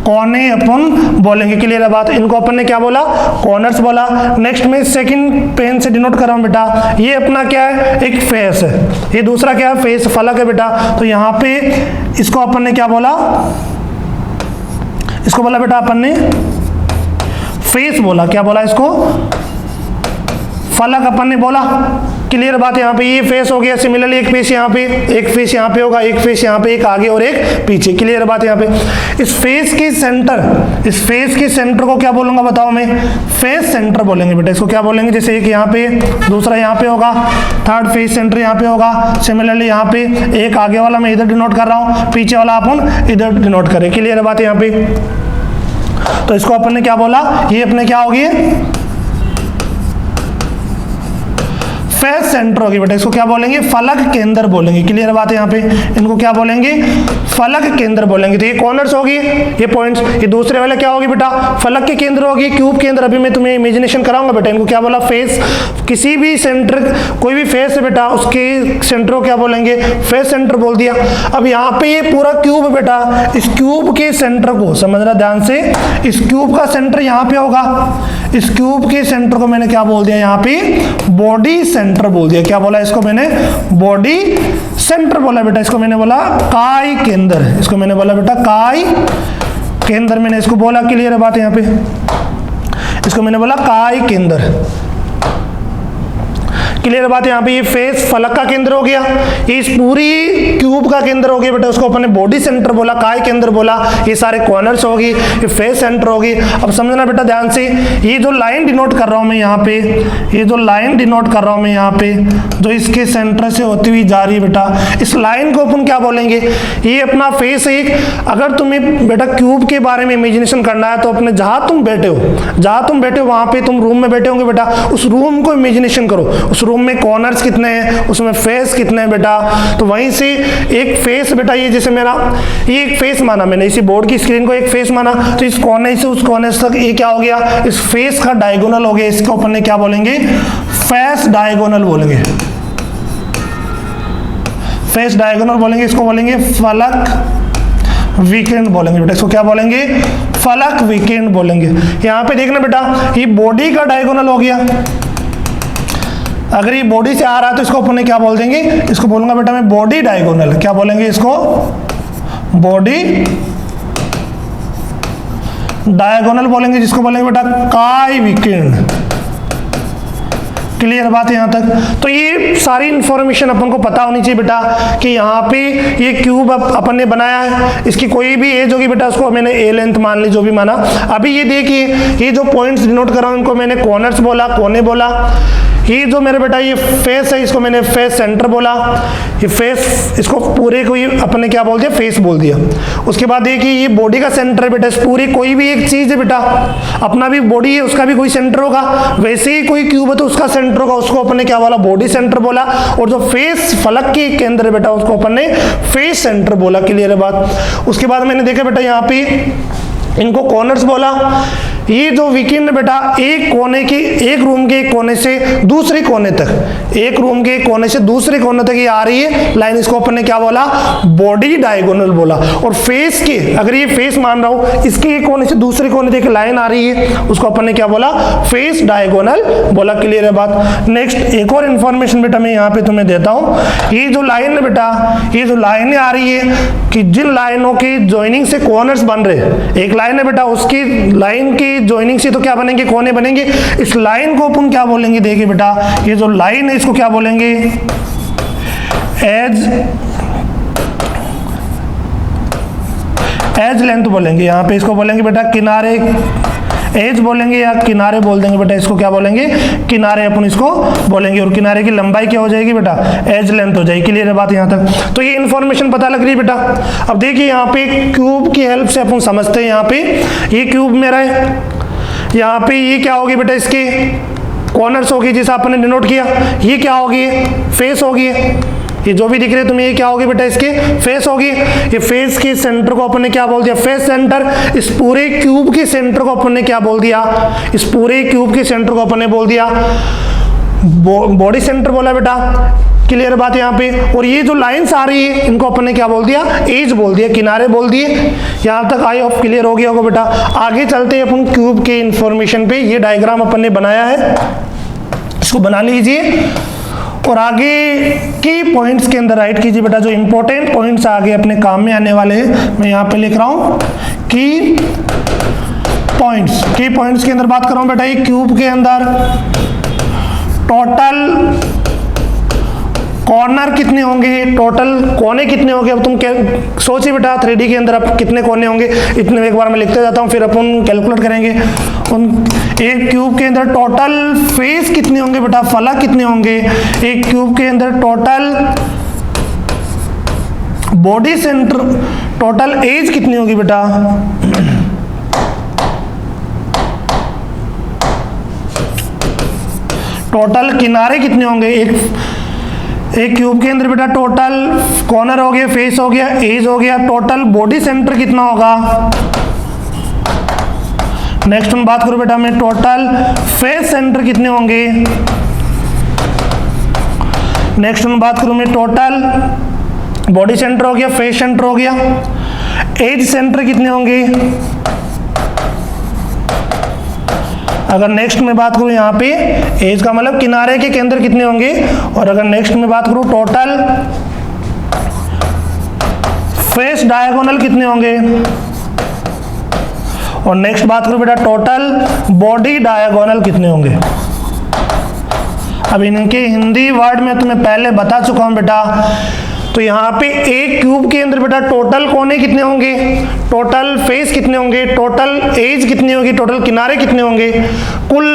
कोने अपन बोलेंगे। क्लियर है बात। इनको अपन ने क्या बोला, कॉर्नर्स बोला। नेक्स्ट में सेकंड पेन से डिनोट कर रहा हूं बेटा, ये अपना क्या है, एक फेस है, ये दूसरा क्या है, फेस, फलक है बेटा। तो यहाँ पे इसको अपन ने क्या बोला, इसको बोला बेटा अपन ने फेस बोला। क्या बोला इसको, फलक अपन ने बोला। क्लियर बात है। यहाँ पे ये फेस हो गया, सिमिलरली एक फेस यहाँ पे, एक फेस यहाँ पे होगा, एक फेस यहाँ पे, एक आगे और एक पीछे। क्लियर बात है यहाँ पे। इस फेस के सेंटर, इस फेस के सेंटर को क्या बोलूंगा बताओ मैं, फेस सेंटर बोलेंगे बेटा। इसको क्या बोलेंगे, जैसे एक यहाँ पे, दूसरा यहाँ पे होगा, थर्ड फेस सेंटर यहाँ पे होगा, सिमिलरली यहाँ पे एक आगे वाला मैं इधर डिनोट कर रहा हूँ, पीछे वाला अपन इधर डिनोट करें। क्लियर बात है यहाँ पे। तो इसको अपन ने क्या बोला, ये अपने क्या होगी, फेस सेंटर होगी बेटा, इसको क्या बोलेंगे, फलक केंद्र बोलेंगे। क्लियर बात है, यहाँ पे इनको क्या बोलेंगे, फलक केंद्र बोलेंगे। तो ये कॉर्नर्स होगी, ये पॉइंट्स, ये दूसरे वाले क्या होगी बेटा, फलक के केंद्र होगी, क्यूब केंद्र। अभी मैं तुम्हें इमेजिनेशन कराऊंगा बेटा। इनको क्या बोला, फेस, किसी भी सेंटर, कोई भी फेस है बेटा, उसके सेंटर को क्या बोलेंगे, फेस सेंटर बोल दिया। अब यहाँ पे ये पूरा क्यूब बेटा, इस क्यूब के सेंटर को समझना ध्यान से, इस क्यूब का सेंटर यहाँ पे होगा। इस क्यूब के सेंटर को मैंने क्या बोल दिया, यहाँ पे बॉडी सेंटर बोल दिया। क्या बोला इसको मैंने, बॉडी सेंटर बोला बेटा। इसको मैंने बोला काय केंद्र, इसको मैंने बोला बेटा काय केंद्र, मैंने इसको बोला। क्लियर है बात यहाँ पे, इसको मैंने बोला काय केंद्र। क्लियर बात है, यहाँ पे ये फेस फलक का केंद्र हो गया, ये इस पूरी क्यूब का केंद्र हो गया बेटा, उसको अपने बॉडी सेंटर बोला, काय केंद्र बोला। ये सारे कॉर्नर्स होगी, ये फेस सेंटर होगी। अब समझना बेटा ध्यान से, ये जो लाइन डिनोट कर रहा हूं मैं यहाँ पे, ये जो लाइन डिनोट कर रहा हूं मैं यहाँ पे, जो इसके सेंटर से होती हुई जा रही है बेटा, इस लाइन को अपन क्या बोलेंगे, ये अपना फेस है। अगर तुम्हें बेटा क्यूब के बारे में इमेजिनेशन करना है तो अपने जहां तुम बैठे हो वहां पे तुम रूम में बैठे होंगे बेटा, उस रूम को इमेजिनेशन करो। उस रूम में कॉर्नर्स कितने हैं, उसमें फेस कितने हैं बेटा। तो वहीं से एक फेस बेटा, ये जैसे मेरा ये एक फेस माना मैंने, इसी बोर्ड की स्क्रीन को एक फेस माना, तो इस कोने से उस कोने तक ये क्या हो गया, इस फेस का डायगोनल हो गया। इसको अपन ने क्या बोलेंगे, फेस डायगोनल बोलेंगे, फेस डायगोनल बोलेंगे। इसको बोलेंगे फलक वीकेंड बोलेंगे बेटा, इसको क्या बोलेंगे, फलक वीकेंड बोलेंगे। यहाँ पे देखना बेटा, ये बॉडी का डायगोनल हो गया। अगर ये बॉडी से आ रहा है तो इसको अपन क्या बोल देंगे, इसको बोलूंगा बेटा मैं बॉडी डायगोनल। क्या बोलेंगे इसको, बॉडी डायगोनल बोलेंगे, जिसको बोलेंगे बेटा काय वीकेंड। क्लियर बात है यहाँ तक। तो ये सारी इंफॉर्मेशन अपन को पता होनी चाहिए बेटा कि यहाँ पे ये क्यूब अपन ने बनाया है, इसकी कोई भी एज होगी बेटा, उसको मैंने ए लेंथ मान ली, जो भी माना। अभी ये देखिए, ये जो पॉइंट्स डिनोट कर रहा हूँ इनको मैंने कॉर्नर्स बोला, कोने बोला। ये जो मेरे बेटा ये फेस है, इसको मैंने फेस सेंटर बोला। ये फेस, इसको पूरे को ये अपने क्या बोल दिया, फेस बोल दिया। उसके बाद देखिए ये बॉडी का सेंटर है बेटा, इस पूरी कोई भी एक चीज है बेटा, अपना भी बॉडी है, उसका भी कोई सेंटर होगा। वैसे ही कोई क्यूब है तो उसका सेंटर होगा, उसको अपन ने क्या बोला, बॉडी सेंटर बोला। और जो फेस फलक के केंद्र है बेटा, उसको अपन ने फेस सेंटर बोला। क्लियर है बात। उसके बाद मैंने देखा बेटा यहाँ पे इनको कॉर्नर्स बोला। ये जो वीकेंड बेटा, एक कोने की, एक रूम के एक कोने से दूसरे कोने तक, एक रूम के एक कोने से दूसरे कोने तक ये आ रही है लाइन, इसको अपन ने क्या बोला, बॉडी डायगोनल बोला। और फेस के, अगर ये फेस मान रहा हूं, इसके एक कोने से दूसरे कोने तक लाइन आ रही है, उसको अपन ने क्या बोला, फेस डायगोनल बोला। क्लियर है बात। नेक्स्ट एक और इंफॉर्मेशन बेटा मैं यहाँ पे तुम्हें देता हूँ। ये जो लाइन है बेटा, ये जो लाइनें आ रही है कि जिन लाइनों की ज्वाइनिंग से कॉर्नर्स बन रहे, एक लाइन है बेटा, उसकी लाइन की ज्वाइनिंग से तो क्या बनेंगे, कोने बनेंगे। इस लाइन को अपन क्या बोलेंगे, देखिए बेटा, ये जो लाइन है इसको क्या बोलेंगे, एज लेंथ बोलेंगे। यहाँ पे इसको बोलेंगे बेटा किनारे, एज बोलेंगे या किनारे बोल देंगे बेटा, इसको क्या बोलेंगे, किनारे अपन इसको बोलेंगे। और किनारे की लंबाई क्या हो जाएगी बेटा, एज लेंथ हो जाएगी। क्लियर है बात यहाँ तक। तो ये इन्फॉर्मेशन पता लग रही है बेटा। अब देखिए यहाँ पे क्यूब की हेल्प से अपन समझते हैं। यहाँ पे ये क्यूब मेरा है, यहाँ पे ये क्या होगी बेटा, इसके कॉर्नर्स होगी जैसा आपने डिनोट किया। ये क्या होगी, फेस होगी। ये जो भी दिख रहे तुम्हें, ये क्या होगी बेटा, इसके फेस होगी। ये फेस के सेंटर को अपन ने क्या बोल दिया, फेस सेंटर। इस पूरे क्यूब के सेंटर को अपन ने क्या बोल दिया, इस पूरे क्यूब के सेंटर को अपन ने बोल दिया बॉडी सेंटर बोला बेटा। क्लियर बात यहाँ पे। और ये जो लाइंस आ रही है इनको अपन ने क्या बोल दिया, एज बोल दिया, किनारे बोल दिए। यहाँ तक आई होप क्लियर हो गया होगा बेटा। आगे चलते हैं अपन क्यूब के इंफॉर्मेशन पे। ये डायग्राम अपन ने बनाया है, इसको बना लीजिए और आगे की पॉइंट्स के अंदर राइट कीजिए बेटा। जो इंपॉर्टेंट पॉइंट्स आगे अपने काम में आने वाले हैं मैं यहाँ पे लिख रहा हूँ की पॉइंट्स। की पॉइंट्स के अंदर बात कर रहा हूँ बेटा, ये क्यूब के अंदर टोटल कॉर्नर कितने होंगे, टोटल कोने कितने होंगे। अब तुम सोचिए बेटा 3D के अंदर अब कितने कोने होंगे, इतने एक बार मैं लिखते जाता हूँ, फिर अपन कैलकुलेट करेंगे। एक क्यूब के अंदर टोटल फेस कितने होंगे बेटा, फलक कितने होंगे। एक क्यूब के अंदर total body centre, total edge कितनी होगी बेटा, टोटल किनारे कितने होंगे, एक क्यूब के अंदर बेटा टोटल कॉर्नर हो गया, फेस हो गया, एज हो गया, टोटल बॉडी सेंटर कितना होगा। नेक्स्ट हम बात करूं बेटा मैं टोटल फेस सेंटर कितने होंगे। नेक्स्ट हम बात करूं मैं टोटल बॉडी सेंटर हो गया, फेस सेंटर हो गया, एज सेंटर कितने होंगे। अगर नेक्स्ट में बात करूं यहाँ पे एज का मतलब किनारे के केंद्र कितने होंगे, और अगर नेक्स्ट में बात करूं टोटल फेस डायगोनल कितने होंगे, और नेक्स्ट बात करूं बेटा टोटल बॉडी डायगोनल कितने होंगे। अब इनके हिंदी वर्ड में तुम्हें पहले बता चुका हूं बेटा। तो यहाँ पे एक क्यूब के अंदर बेटा टोटल कोने कितने होंगे, टोटल फेस कितने होंगे, टोटल एज कितनी होगी, टोटल किनारे कितने होंगे, कुल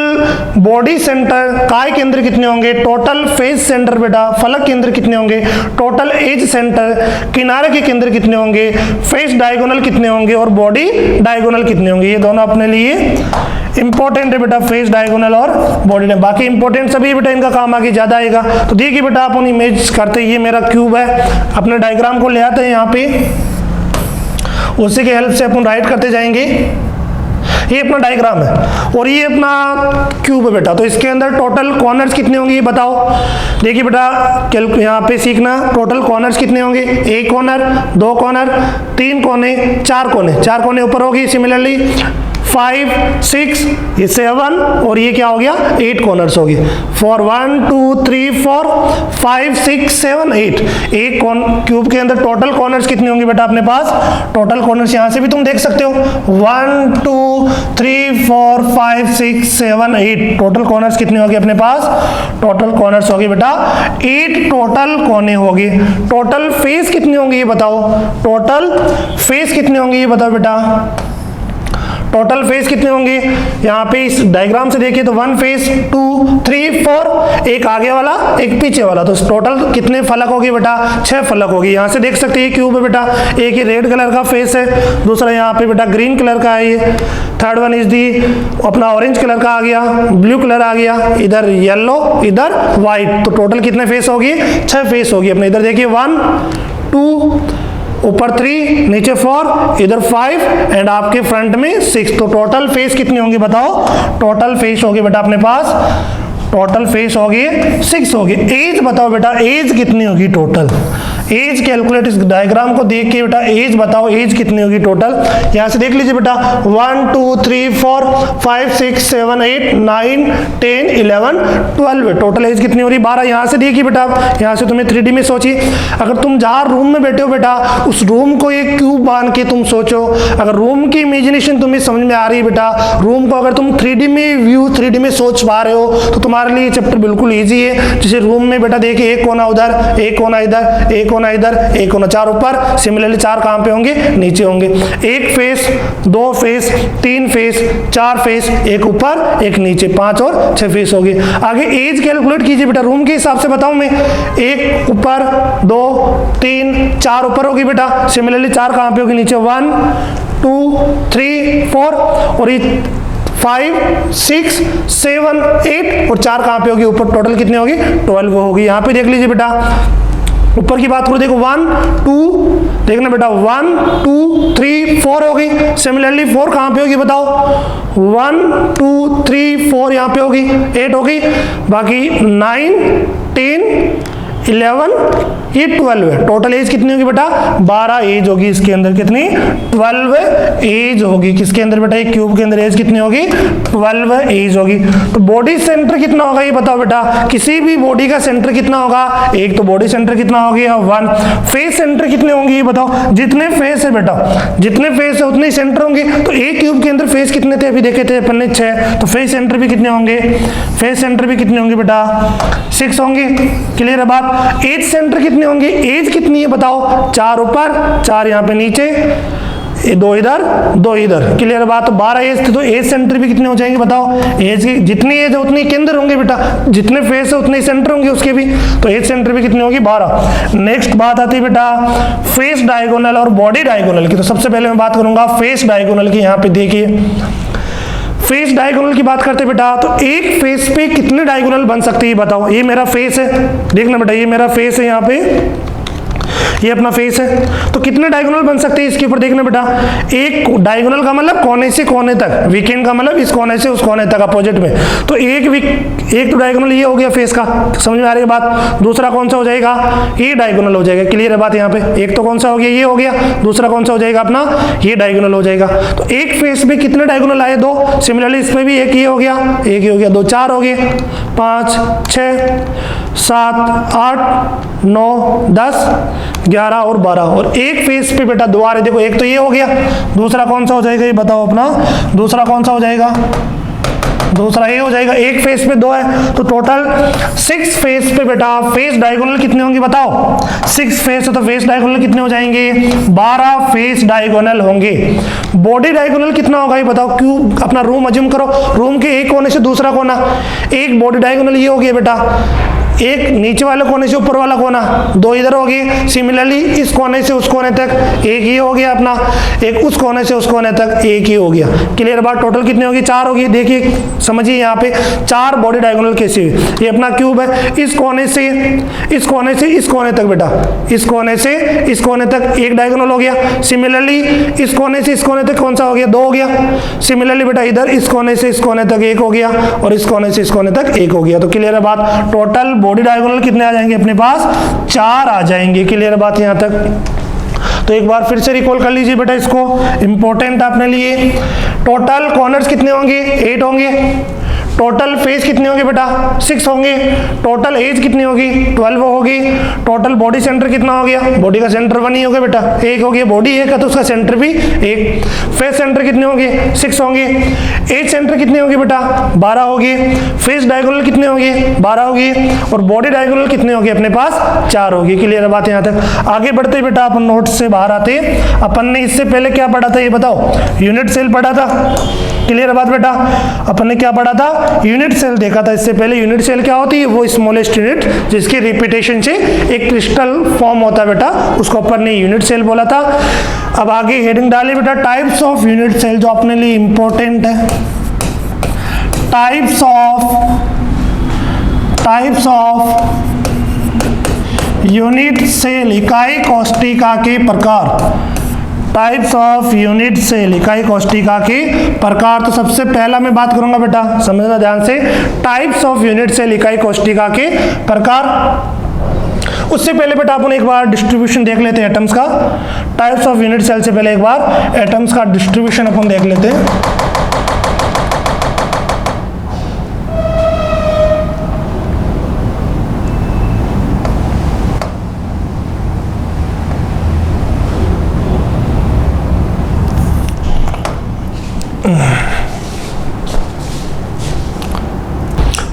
बॉडी सेंटर काय केंद्र कितने होंगे, टोटल फेस सेंटर बेटा फलक केंद्र कितने होंगे, टोटल एज सेंटर किनारे के केंद्र कितने होंगे, फेस डायगोनल कितने होंगे और बॉडी डायगोनल कितने होंगे। ये दोनों अपने लिए इंपॉर्टेंट है बेटा, फेस डायगोनल और बॉडी। बाकी इंपॉर्टेंट सभी बेटा इनका काम आगे ज्यादा आएगा। तो देखिए बेटा अपन इमेज करते, ये मेरा क्यूब है, अपने डायग्राम को ले आते हैं यहाँ पे, उसी के हेल्प से अपन राइट करते जाएंगे। ये अपना डायग्राम है और ये अपना क्यूब है बेटा। तो इसके अंदर टोटल कॉर्नर्स कितने होंगे ये बताओ। देखिए बेटा यहाँ पे सीखना, टोटल कॉर्नर्स कितने होंगे, एक कॉर्नर, दो कॉर्नर, तीन कोने, चार कोने, चार कोने ऊपर होगी। सिमिलरली 5, 6, ये 7 और ये क्या हो गया 8 कॉर्नर्स होगी। फॉर 1, 2, 3, 4, 5, 6, 7, 8 एक क्यूब के अंदर टोटल कॉर्नर्स कितने होंगे बेटा अपने पास। टोटल कॉर्नर्स यहाँ से भी तुम देख सकते हो 1, 2, 3, 4, 5, 6, 7, 8 टोटल कॉर्नर्स कितने होंगे अपने पास। टोटल कॉर्नर्स होगी बेटा 8 टोटल कोने होंगे। टोटल फेस कितने होंगे ये बताओ, टोटल फेस कितने होंगे ये बताओ बेटा। टोटल फेस कितने होंगे यहाँ पे इस डायग्राम से देखिए तो 1 फेस, 2, 3, 4 एक आगे वाला एक पीछे वाला, तो टोटल कितने फलक होगी बेटा 6 फलक होगी। यहाँ से देख सकते हैं क्यूब है बेटा, एक ही रेड कलर का फेस है, दूसरा यहाँ पे बेटा ग्रीन कलर का है, ये थर्ड वन इज दी अपना ऑरेंज कलर का आ गया, ब्लू कलर आ गया, इधर येलो, इधर व्हाइट। तो टोटल कितने फेस होगी 6 फेस होगी अपने। इधर देखिए 1, 2 ऊपर 3 नीचे 4 इधर 5 एंड आपके फ्रंट में 6। तो टोटल फेस कितनी होंगी बताओ। टोटल फेस होगी बेटा अपने पास, टोटल फेस होगी 6 होगी। एज बताओ बेटा, एज कितनी होगी टोटल। एज कैलकुलेट, इस डायग्राम को देख के बेटा एज बताओ, एज कितनी होगी टोटल। यहाँ से देख लीजिए बेटा 1, 2, 3, 4, 5, 6, 7, 8, 9, 10, 11, 12 टोटल एज कितनी हो रही 12। यहाँ से देखिए बेटा, यहाँ से तुम्हें 3D में सोचिए, अगर तुम जहाँ रूम में बैठे हो बेटा उस रूम को एक क्यूब बांध के तुम सोचो। अगर रूम की इमेजिनेशन तुम्हें समझ में आ रही है बेटा, रूम को अगर तुम 3D में व्यू 3D में सोच पा रहे हो तो तुम्हारे लिए चैप्टर बिल्कुल ईजी है। जैसे रूम में बेटा देखिए एक कोना उधर, एक कोना इधर, एक कोना इधर, एक कोना 4 ऊपर। सिमिलरली 4 कहां पे होंगे नीचे होंगे। एक फेस, 2 फेस, 3 फेस, 4 फेस, एक ऊपर एक नीचे, 5 और 6 फेस होगी। आगे एज कैलकुलेट कीजिए बेटा, रूम के हिसाब से बताऊं मैं, एक ऊपर, 2, 3, 4 ऊपर होगी बेटा। सिमिलरली 4 कहां पे होगी नीचे, 1, 2, 3, 4 और ये 5, 6, 7, 8 और 4 कहां पे होगी ऊपर। टोटल कितनी होगी 12 होगी। यहाँ पे देख लीजिए बेटा, ऊपर की बात करो देखो 1, 2 देखना बेटा 1, 2, 3, 4 हो गई। सिमिलरली 4 कहां पे होगी बताओ, 1, 2, 3, 4 यहाँ पे होगी, 8 हो गई। बाकी 9, 10, 11 ये 12 है। टोटल एज कितनी होगी बेटा 12 एज होगी। इसके अंदर कितनी 12 एज होगी। किसके अंदर बेटा, एक क्यूब के अंदर एज कितनी होगी 12 एज होगी। तो बॉडी सेंटर कितना होगा ये बताओ बेटा, किसी भी बॉडी का सेंटर कितना होगा। एक तो बॉडी सेंटर कितना हो गया 1। फेस सेंटर कितने होंगे ये बताओ। जितने फेस है बेटा, जितने फेस है उतने सेंटर होंगे। तो एक क्यूब के अंदर फेस कितने थे अभी देखे थे अपन ने 6, तो फेस सेंटर भी कितने होंगे, फेस सेंटर भी कितने होंगे बेटा 6 होंगे। क्लियर है बात। एज सेंटर कितने होंगे, एज कितनी है बताओ, 4 ऊपर 4 यहाँ पे नीचे, 2 इधर 2 इधर। क्लियर बात। तो 12 एज थे, तो एज सेंटर भी कितने हो जाएंगे बताओ। एज की जितनी एज है उतनी केंद्र होंगे बेटा, जितने फेस है उतने सेंटर होंगे उसके भी। तो एज सेंटर भी कितनी होगी 12। नेक्स्ट बात आती है बेटा फेस डायगोनल और बॉडी डायगोनल की। तो सबसे पहले मैं बात करूंगा फेस डायगोनल की। यहाँ पे देखिए फेस डायगोनल की बात करते बेटा, तो एक फेस पे कितने डायगोनल बन सकते हैं बताओ। ये मेरा फेस है, देखना बेटा ये मेरा फेस है, यहाँ पे ये अपना फेस है, तो कितने डायगोनल बन सकते हैं इसके ऊपर देखना बेटा। एक डायगोनल का मतलब कोने से कोने तक, वीकेंड का मतलब इस कोने से उस कोने तक अपोजिट में, तो एक तो डायगोनल ये हो गया फेस का, समझ में आ रही है बात। दूसरा कौन सा हो जाएगा, ये डायगोनल हो जाएगा, क्लियर है बात। यहाँ पे एक तो कौन सा हो गया, ये हो गया, दूसरा कौन सा हो जाएगा अपना, ये डायगोनल हो जाएगा। तो एक फेस में कितने डायगोनल आए, दो। सिमिलरली इसमें भी एक ये हो गया, एक ही हो गया, दो चार हो गए, 5 6 7 8 9 10 11 और 12, और एक फेस पे बेटा दो आ रहे, देखो एक तो ये हो गया, दूसरा कौन सा हो जाएगा ये बताओ अपना, दूसरा कौन सा हो जाएगा, दूसरा ये हो जाएगा। एक फेस पे दो है, तो टोटल 6 फेस पे बेटा फेस डायगोनल कितने होंगे बताओ। 6 फेस है तो फेस डायगोनल कितने हो जाएंगे, 12 फेस डायगोनल होंगे। बॉडी डायगोनल कितना होगा ये बताओ। क्यों, अपना रूम अज्यूम करो, रूम के एक कोने से दूसरा कोना, एक बॉडी डायगोनल ये हो गया बेटा, एक नीचे वाले कोने से ऊपर वाला कोना, दो इधर हो गए। सिमिलरली इस कोने से उस कोने तक एक ही हो गया अपना, एक उस कोने से उस कोने तक एक ही हो गया, क्लियर बात। टोटल कितने होगी, 4 होगी। देखिए समझिए यहाँ पे 4 बॉडी डायगोनल कैसे हुई। ये अपना क्यूब है, इस कोने से इस कोने से इस कोने तक बेटा, इस कोने से इस कोने तक एक डायगोनल हो गया। सिमिलरली इस कोने से इस कोने तक कौन सा हो गया, 2 हो गया। सिमिलरली बेटा इधर इस कोने से इस कोने तक एक हो गया, और इस कोने से इस कोने तक एक हो गया। तो क्लियर है बात। टोटल बॉडी डायगोनल कितने आ जाएंगे अपने पास, 4 आ जाएंगे, क्लियर बात यहां तक। तो एक बार फिर से रिकॉल कर लीजिए बेटा इसको, इंपॉर्टेंट आपने लिए। टोटल कॉर्नर्स कितने होंगे, 8 होंगे। टोटल फेस कितने होंगे बेटा, 6 होंगे। टोटल एज कितनी होगी, 12 होगी। टोटल बॉडी सेंटर कितना हो गया, बॉडी का सेंटर 1 ही हो गया बेटा, 1 हो गया। बॉडी 1 है तो उसका सेंटर भी 1। फेस सेंटर कितने होंगे, 6 होंगे। एज सेंटर कितने होंगे बेटा, 12 होंगे। फेस डायगोनल कितने होंगे, 12 होंगे। और बॉडी डायगोनल कितने होंगे अपने पास, 4 होगी, क्लियर बात यहाँ तक। आगे बढ़ते बेटा अपन नोट से बाहर आते, अपन ने इससे पहले क्या पढ़ा था ये बताओ, यूनिट सेल पढ़ा था, क्लियर बात बेटा। अपन ने क्या पढ़ा था, यूनिट सेल देखा था इससे पहले। यूनिट सेल क्या होती है, वो स्मॉलेस्ट यूनिट जिसकी रिपीटेशन से एक क्रिस्टल फॉर्म होता है बेटा, उसको अपन ने यूनिट सेल बोला था। अब आगे हेडिंग डाली बेटा, टाइप्स ऑफ यूनिट सेल, जो अपने लिए इंपॉर्टेंट है। टाइप्स ऑफ यूनिट सेल, इकाई कोष्ठिका के प्रकार। टाइप्स ऑफ यूनिट सेल, इकाई कोष्ठिका के प्रकार। तो सबसे पहला मैं बात करूंगा बेटा, समझना ध्यान से, टाइप्स ऑफ यूनिट सेल, इकाई कोष्ठिका के प्रकार। उससे पहले बेटा अपन एक बार डिस्ट्रीब्यूशन देख लेते हैं एटम्स का। टाइप्स ऑफ यूनिट सेल से पहले एक बार एटम्स का डिस्ट्रीब्यूशन अपन देख लेते हैं।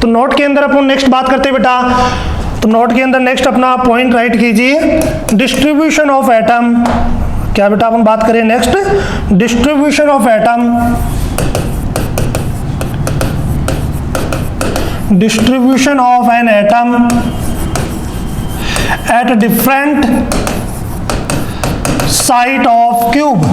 तो नोट के अंदर अपन नेक्स्ट बात करते हैं बेटा, तो नोट के अंदर नेक्स्ट अपना पॉइंट राइट कीजिए, डिस्ट्रीब्यूशन ऑफ एटम। क्या बेटा अपन बात करें next, distribution of atom, distribution of an atom at different site of cube.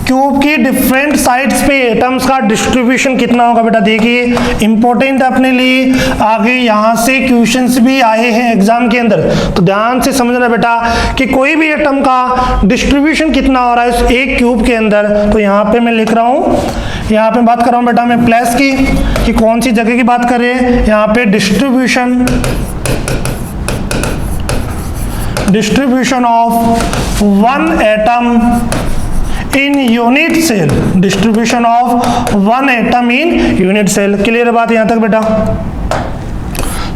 Cube की डिफरेंट साइड्स पे एटम्स का डिस्ट्रीब्यूशन कितना होगा बेटा। देखिए इंपॉर्टेंट अपने लिए, आगे यहाँ से क्वेश्चंस भी आए हैं एग्जाम के अंदर, तो ध्यान से समझना बेटा कि कोई भी एटम का डिस्ट्रीब्यूशन कितना हो रहा है एक क्यूब के अंदर। तो यहाँ पे मैं लिख रहा हूँ, यहाँ पे बात कर रहा हूँ बेटा मैं प्लस की, कि कौन सी जगह की बात कर रहे हैं, यहाँ पे distribution of one atom in unit cell, distribution of one atom in unit cell. Clear बात यहां तक बेटा,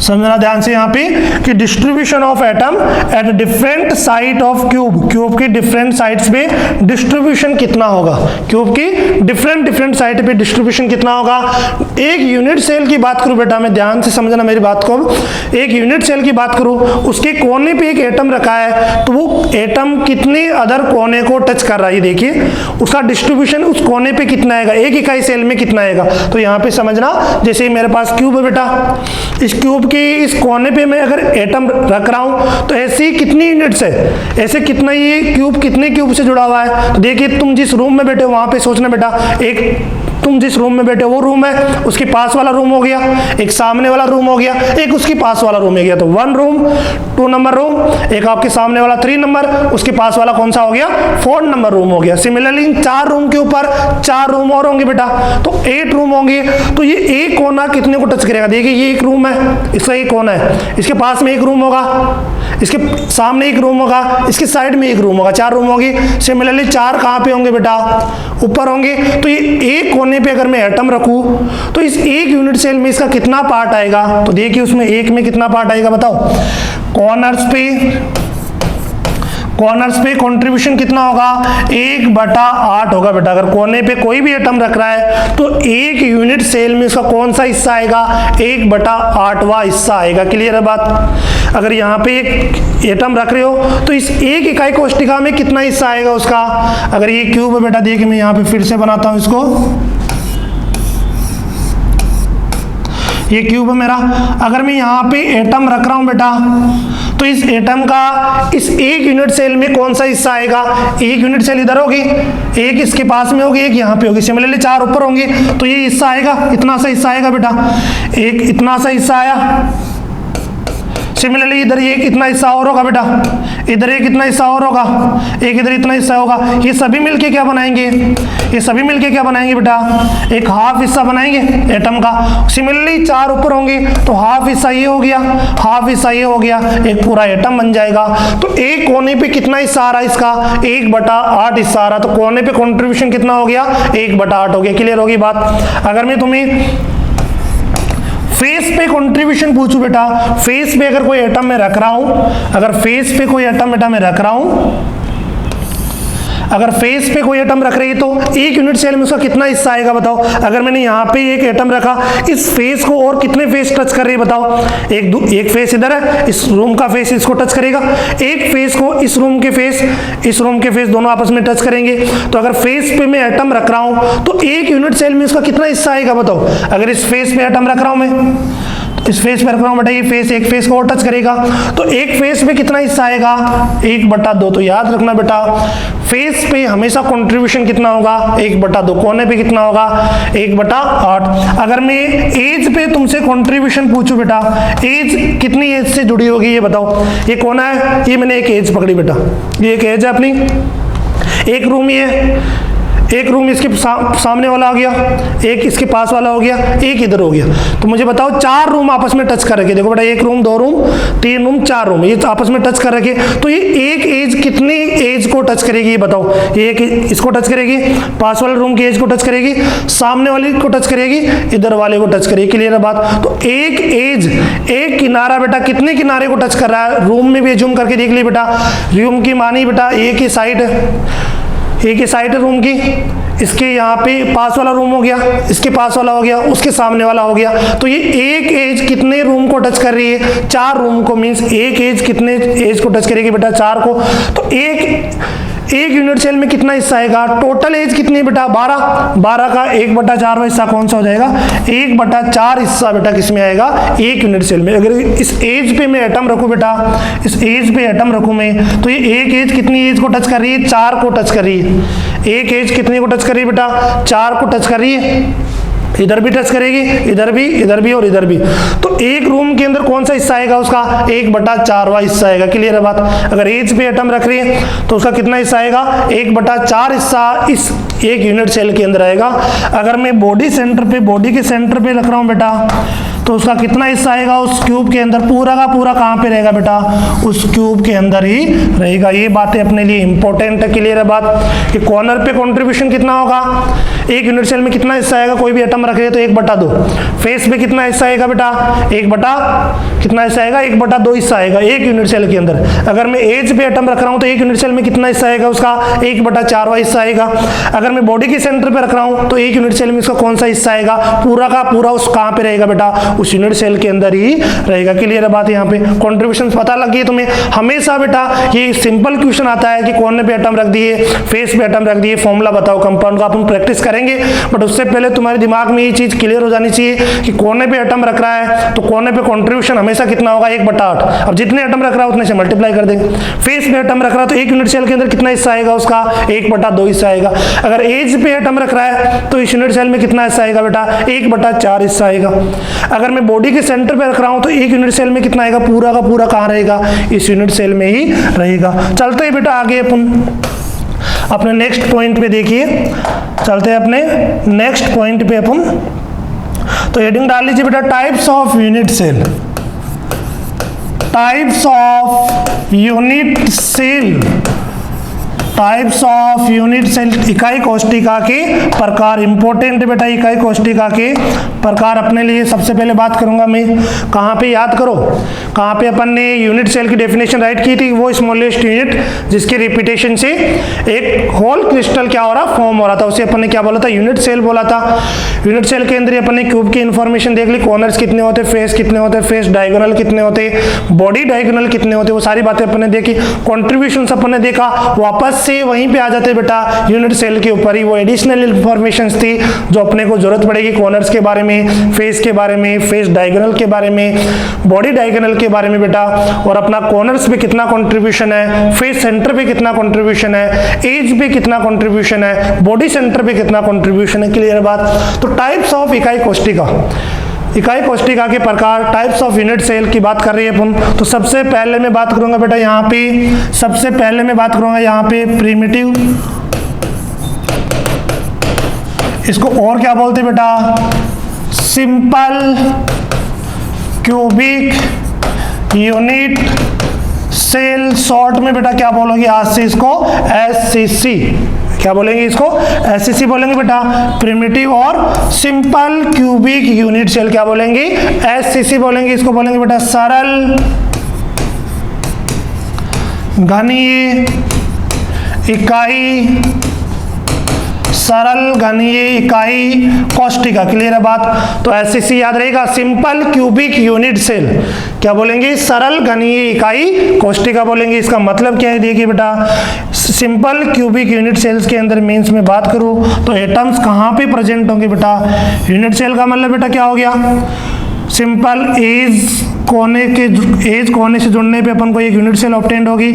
समझना ध्यान से यहाँ पे कि distribution of atom at different site of cube, cube की डिफरेंट साइट्स पे डिस्ट्रीब्यूशन कितना होगा, क्यूब की डिफरेंट साइट पे डिस्ट्रीब्यूशन कितना होगा। एक यूनिट सेल की बात करूं बेटा मैं, ध्यान से समझना मेरी बात को, एक यूनिट सेल की बात करूं, उसके कोने पे एक एटम रखा है, तो वो एटम कितने अदर कोने को टच कर रहा है, देखिए उसका डिस्ट्रीब्यूशन उस कोने पे कितना आएगा, एक इकाई सेल में कितना आएगा। तो यहाँ पे समझना, जैसे मेरे पास क्यूब है बेटा, इस क्यूब के इस कोने पे मैं अगर एटम रख रहा हूं तो ऐसी कितनी यूनिट्स है, ऐसे कितना ये क्यूब कितने क्यूब से जुड़ा हुआ है। तो देखिए तुम जिस रूम में बैठे हो वहां पे सोचना बेटा, एक तुम जिस रूम में बैठे हो वो रूम है, उसके पास वाला रूम हो गया, एक सामने वाला रूम हो गया, एक उसके पास वाला रूम हो गया। तो 1 रूम 2 नंबर रूम, एक आपके सामने वाला 3 नंबर, उसके पास वाला कौन सा हो गया 4 नंबर रूम हो गया। सिमिलरली इन 4 रूम के ऊपर 4 रूम और होंगे बेटा, तो 8 रूम होंगे। तो ये एक कोना कितने को टच करेगा, देखिए ये एक रूम है, इसका एक कोना है, इसके पास में एक रूम होगा, इसके सामने एक रूम होगा, इसके साइड में एक रूम होगा, 4 रूम होंगे। सिमिलरली 4 कहाँ पे होंगे बेटा, ऊपर होंगे। तो ये एक कोने पे अगर मैं एटम रखूं तो इस एक यूनिट सेल में इसका कितना पार्ट आएगा, तो देखिए उसमें एक में कितना पार्ट आएगा बताओ। कॉर्नर्स पे कंट्रीब्यूशन कितना होगा 1/8 होगा बेटा। अगर कोने पे कोई भी एटम रख रहा है तो एक यूनिट सेल में उसका कौन सा हिस्सा आएगा 1/8वां हिस्सा आएगा। क्लियर है बात। अगर यहाँ पे एक एटम रख रहे हो तो इस एक इकाई कोष्ठिका में कितना हिस्सा आएगा उसका। अगर ये क्यूब है बेटा, देखिए मैं यहाँ पे फिर से बनाता हूँ इसको, ये क्यूब है मेरा। अगर मैं यहाँ पे एटम रख रहा हूँ बेटा तो इस एटम का इस एक यूनिट सेल में कौन सा हिस्सा आएगा, एक यूनिट सेल इधर होगी, एक इसके पास में होगी, एक यहाँ पे होगी। सिमिलरली 4 ऊपर होंगे तो ये हिस्सा आएगा, इतना सा हिस्सा आएगा बेटा, एक इतना सा हिस्सा आया। सिमिलरली इधर ये कितना हिस्सा और होगा बेटा, इधर ये कितना हिस्सा और होगा, एक इधर इतना हिस्सा होगा। ये सभी मिलके क्या बनाएंगे, ये सभी मिलके क्या बनाएंगे बेटा, एक हाफ हिस्सा बनाएंगे एटम का। सिमिलरली 4 ऊपर होंगे तो हाफ हिस्सा ये हो गया, हाफ हिस्सा ये हो गया, एक पूरा एटम बन जाएगा। तो एक कोने पे कितना हिस्सा आ रहा है इसका 1/8 हिस्सा आ रहा, तो कोने पे कॉन्ट्रीब्यूशन कितना हो गया 1/8 हो गया। क्लियर होगी बात। अगर मैं तुम्हें फेस पे कंट्रीब्यूशन पूछू बेटा, फेस पे अगर कोई एटम में रख रहा हूं, अगर फेस पे कोई एटम बेटा मैं रख रहा हूं, अगर फेस पे कोई एटम रख रही है तो एक यूनिट सेल में उसका कितना हिस्सा आएगा बताओ। अगर मैंने यहाँ पे एक एटम रखा, इस फेस को और कितने फेस टच कर रही है बताओ। एक फेस इधर है, इस रूम का फेस इसको टच करेगा, एक फेस को इस रूम के फेस दोनों आपस में टच करेंगे। तो अगर फेस पे मैं एटम रख रहा हूं तो एक यूनिट सेल में उसका कितना हिस्सा आएगा बताओ। अगर इस फेस पे एटम रख रहा हूं मैं, इस फेस पे रख रहा हूं बेटा, ये फेस एक फेस को और टच करेगा तो एक फेस पे कितना हिस्सा आएगा 1/2। तो याद रखना बेटा फेस पे हमेशा कंट्रीब्यूशन कितना होगा 1/2, कोने पे कितना होगा 1/8। अगर मैं एज पे तुमसे कंट्रीब्यूशन पूछूं बेटा, एज कितनी एज से जुड़ी होगी ये बताओ। ये कोना है, ये मैंने एक एज पकड़ी बेटा, ये एक एज है अपनी, एक रूम ही है, एक रूम इसके सामने वाला हो गया, एक इसके पास वाला हो गया, एक इधर हो गया। तो मुझे बताओ 4 रूम आपस में टच कर रखे, देखो बेटा 1 रूम 2 रूम 3 रूम 4 रूम ये आपस में टच कर रखे। तो ये एक एज कितनी एज को टच करेगी ये बताओ। ये एक इसको टच करेगी, पास वाले रूम की एज को टच करेगी, सामने वाली को टच करेगी, इधर वाले को टच करेगी। क्लियर है बात। तो एक एज, एक किनारा बेटा कितने किनारे को टच कर रहा है, रूम में भी जूम करके देख ली बेटा। रूम की मानी बेटा एक ही साइड है, एक ही साइड है रूम की, इसके यहाँ पे पास वाला रूम हो गया, इसके पास वाला हो गया, उसके सामने वाला हो गया। तो ये एक एज कितने रूम को टच कर रही है 4 रूम को, मीन्स एक एज कितने एज को टच करेगी बेटा 4 को। तो एक यूनिट सेल में कितना हिस्सा आएगा, टोटल एज कितनी बेटा 12 का 1/4 हिस्सा कौन सा हो जाएगा 1/4 हिस्सा बेटा किसमें आएगा एक यूनिट सेल में। अगर इस एज पे मैं एटम रखूं बेटा, इस एज पे एटम रखूं मैं, तो ये एक एज कितनी एज को टच कर रही है 4 को टच कर रही है। एक एज कितने को टच कर रही है बेटा 4 को टच कर रही है, इधर भी टच करेगी, इधर भी और इधर भी। तो एक रूम के अंदर कौन सा हिस्सा आएगा उसका 1/4वां हिस्सा आएगा। क्लियर है बात। अगर एज पे एटम रख रही है तो उसका कितना हिस्सा आएगा 1/4 हिस्सा इस एक यूनिट सेल के अंदर आएगा। अगर मैं बॉडी के सेंटर पे रख रहा हूं बेटा तो उसका कितना हिस्सा आएगा उस क्यूब के अंदर, पूरा का पूरा कहां पे रहेगा बेटा उस क्यूब के अंदर ही रहेगा। ये बातें अपने लिए इंपॉर्टेंट है। क्लियर है बात कि कॉर्नर पे कंट्रीब्यूशन कितना होगा, एक यूनिट सेल में कितना हिस्सा आएगा, कोई भी एटम रख रहे हैं तो 1/2। फेस पे कितना हिस्सा आएगा बेटा कितना हिस्सा आएगा 1/2 हिस्सा आएगा एक यूनिट सेल के अंदर। अगर मैं एज पे एटम रख रहा हूं तो एक यूनिट सेल में कितना हिस्सा आएगा उसका 1/4वां हिस्सा आएगा। अगर मैं बॉडी के सेंटर पे रख रहा हूं तो एक यूनिट सेल में इसका कौन सा हिस्सा आएगा, पूरा का पूरा उस कहां पे रहेगा बेटा उस यूनिट सेल के अंदर ही रहेगा। क्लियर है बात यहाँ पे? कॉन्ट्रीब्यूशन पता लग गई तुम्हें? हमेशा बेटा ये सिंपल क्वेश्चन आता है कि कोने पे एटम रख दिए, फेस पे एटम रख दिए, फॉर्मूला बताओ कंपाउंड का। अपन प्रैक्टिस करेंगे, बट उससे पहले तुम्हारे दिमाग में ये चीज क्लियर हो जानी चाहिए कि कोने पे एटम रख रहा है तो कोने पे कॉन्ट्रीब्यूशन हमेशा कितना होगा? 1/8। अब जितने एटम रख रहा है उतने से मल्टीप्लाई कर देंगे। फेस पे एटम रख रहा है तो एक यूनिट सेल के अंदर कितना हिस्सा आएगा उसका? 1/2 हिस्सा आएगा। अगर एज पे एटम रख रहा है तो इस यूनिट सेल में कितना हिस्सा आएगा बेटा? 1/4 हिस्सा आएगा। अगर मैं बॉडी के सेंटर पे रख रहा हूं तो एक यूनिट सेल में कितना आएगा? पूरा का पूरा कहां रहेगा? इस यूनिट सेल में ही रहेगा। चलते हैं बेटा आगे अपन अपने नेक्स्ट पॉइंट पे। देखिए चलते हैं अपने नेक्स्ट पॉइंट पे अपन। तो हेडिंग डाल लीजिए बेटा, types of unit cell. Types of unit cell. Types of unit cell, इकाई कोष्टिका के प्रकार। इंपॉर्टेंट बेटा, इकाई कोष्टिका के प्रकार अपने लिए सबसे पहले बात करूंगा मैं। कहाँ पे याद करो, कहाँ पे अपन ने यूनिट सेल की डेफिनेशन राइट की थी? वो स्मॉलेस्ट यूनिट जिसके रिपीटेशन से एक होल क्रिस्टल क्या हो रहा? फॉर्म हो रहा था, उसे अपन ने क्या बोला था? यूनिट सेल बोला था। यूनिट सेल के अंदर अपन ने क्यूब की इंफॉर्मेशन देख ली, कॉर्नर्स कितने होते, फेस कितने होते, फेस डायगोनल कितने होते, बॉडी डायगोनल कितने होते, वो सारी बातें अपन ने देखी। कॉन्ट्रीब्यूशन अपन ने देखा। वापस से वहीं पे आ जाते बेटा यूनिट सेल के ऊपर ही वो एडिशनल इंफॉर्मेशंस थी जो अपने को जरूरत पड़ेगी कॉर्नर्स के बारे में, फेस के बारे में, फेस डायगोनल के बारे में, बॉडी डायगोनल के बारे में बेटा, और अपना कॉर्नर्स पे कितना कंट्रीब्यूशन है, फेस सेंटर पे कितना कंट्रीब्यूशन है, एज पे कितना कंट्रीब्यूशन है, बॉडी सेंटर पे कितना कंट्रीब्यूशन है। क्लियर बात? तो टाइप्स ऑफ इकाई कोष्टिका, इकाई कोष्टिका के प्रकार, टाइप्स ऑफ यूनिट सेल की बात कर रही है अपन। तो सबसे पहले मैं बात करूंगा बेटा यहाँ पे, सबसे पहले मैं बात करूंगा यहाँ पे प्रिमिटिव। इसको और क्या बोलते हैं बेटा? Simple cubic unit cell. Short में बेटा क्या बोलोगे? आज से इसको SCC क्या बोलेंगे? इसको SCC बोलेंगे बेटा। प्रिमिटिव और सिंपल क्यूबिक यूनिट सेल क्या बोलेंगे? SCC बोलेंगे। इसको बोलेंगे बेटा सरल घनीय इकाई, सरल घनीय इकाई कोष्टिका। क्लियर है बात? तो SCC याद रहेगा, सिंपल क्यूबिक यूनिट सेल क्या बोलेंगे? सरल घनीय इकाई कोष्टिका बोलेंगे। इसका मतलब क्या है? देखिए बेटा, सिंपल क्यूबिक यूनिट सेल्स के अंदर मीन्स में बात करूं तो एटम्स कहां पे प्रेजेंट होंगे बेटा? यूनिट सेल का मतलब बेटा क्या हो गया? सिंपल एज कोने से जुड़ने पे अपन को एक यूनिट सेल ऑब्टेंड होगी।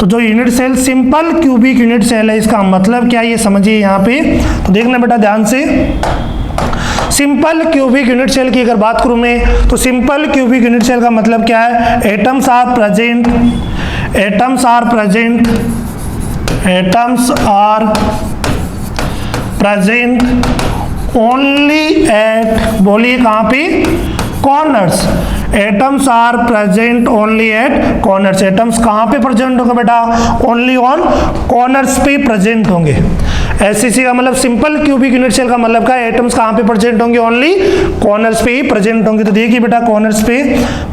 तो जो unit cell simple cubic unit cell है, इसका मतलब क्या ये समझिए यहाँ पे। तो देखना बेटा ध्यान से, सिंपल क्यूबिक यूनिट सेल की अगर बात करूं मैं तो सिंपल क्यूबिक यूनिट सेल का मतलब क्या है? Atoms are present, atoms are present, atoms are present only at, बोलिए कहां पे? Corners. Atoms are present only at corners. Atoms कहां पे प्रेजेंट होंगे बेटा? ओनली ऑन कॉर्नर्स पे प्रेजेंट होंगे। SCC का मतलब सिंपल क्यूबिक यूनिट सेल का मतलब क्या है? एटम्स कहां पे प्रेजेंट होंगे? ओनली कॉर्नर्स पे ही प्रेजेंट होंगे। तो देखिए बेटा कॉर्नर्स पे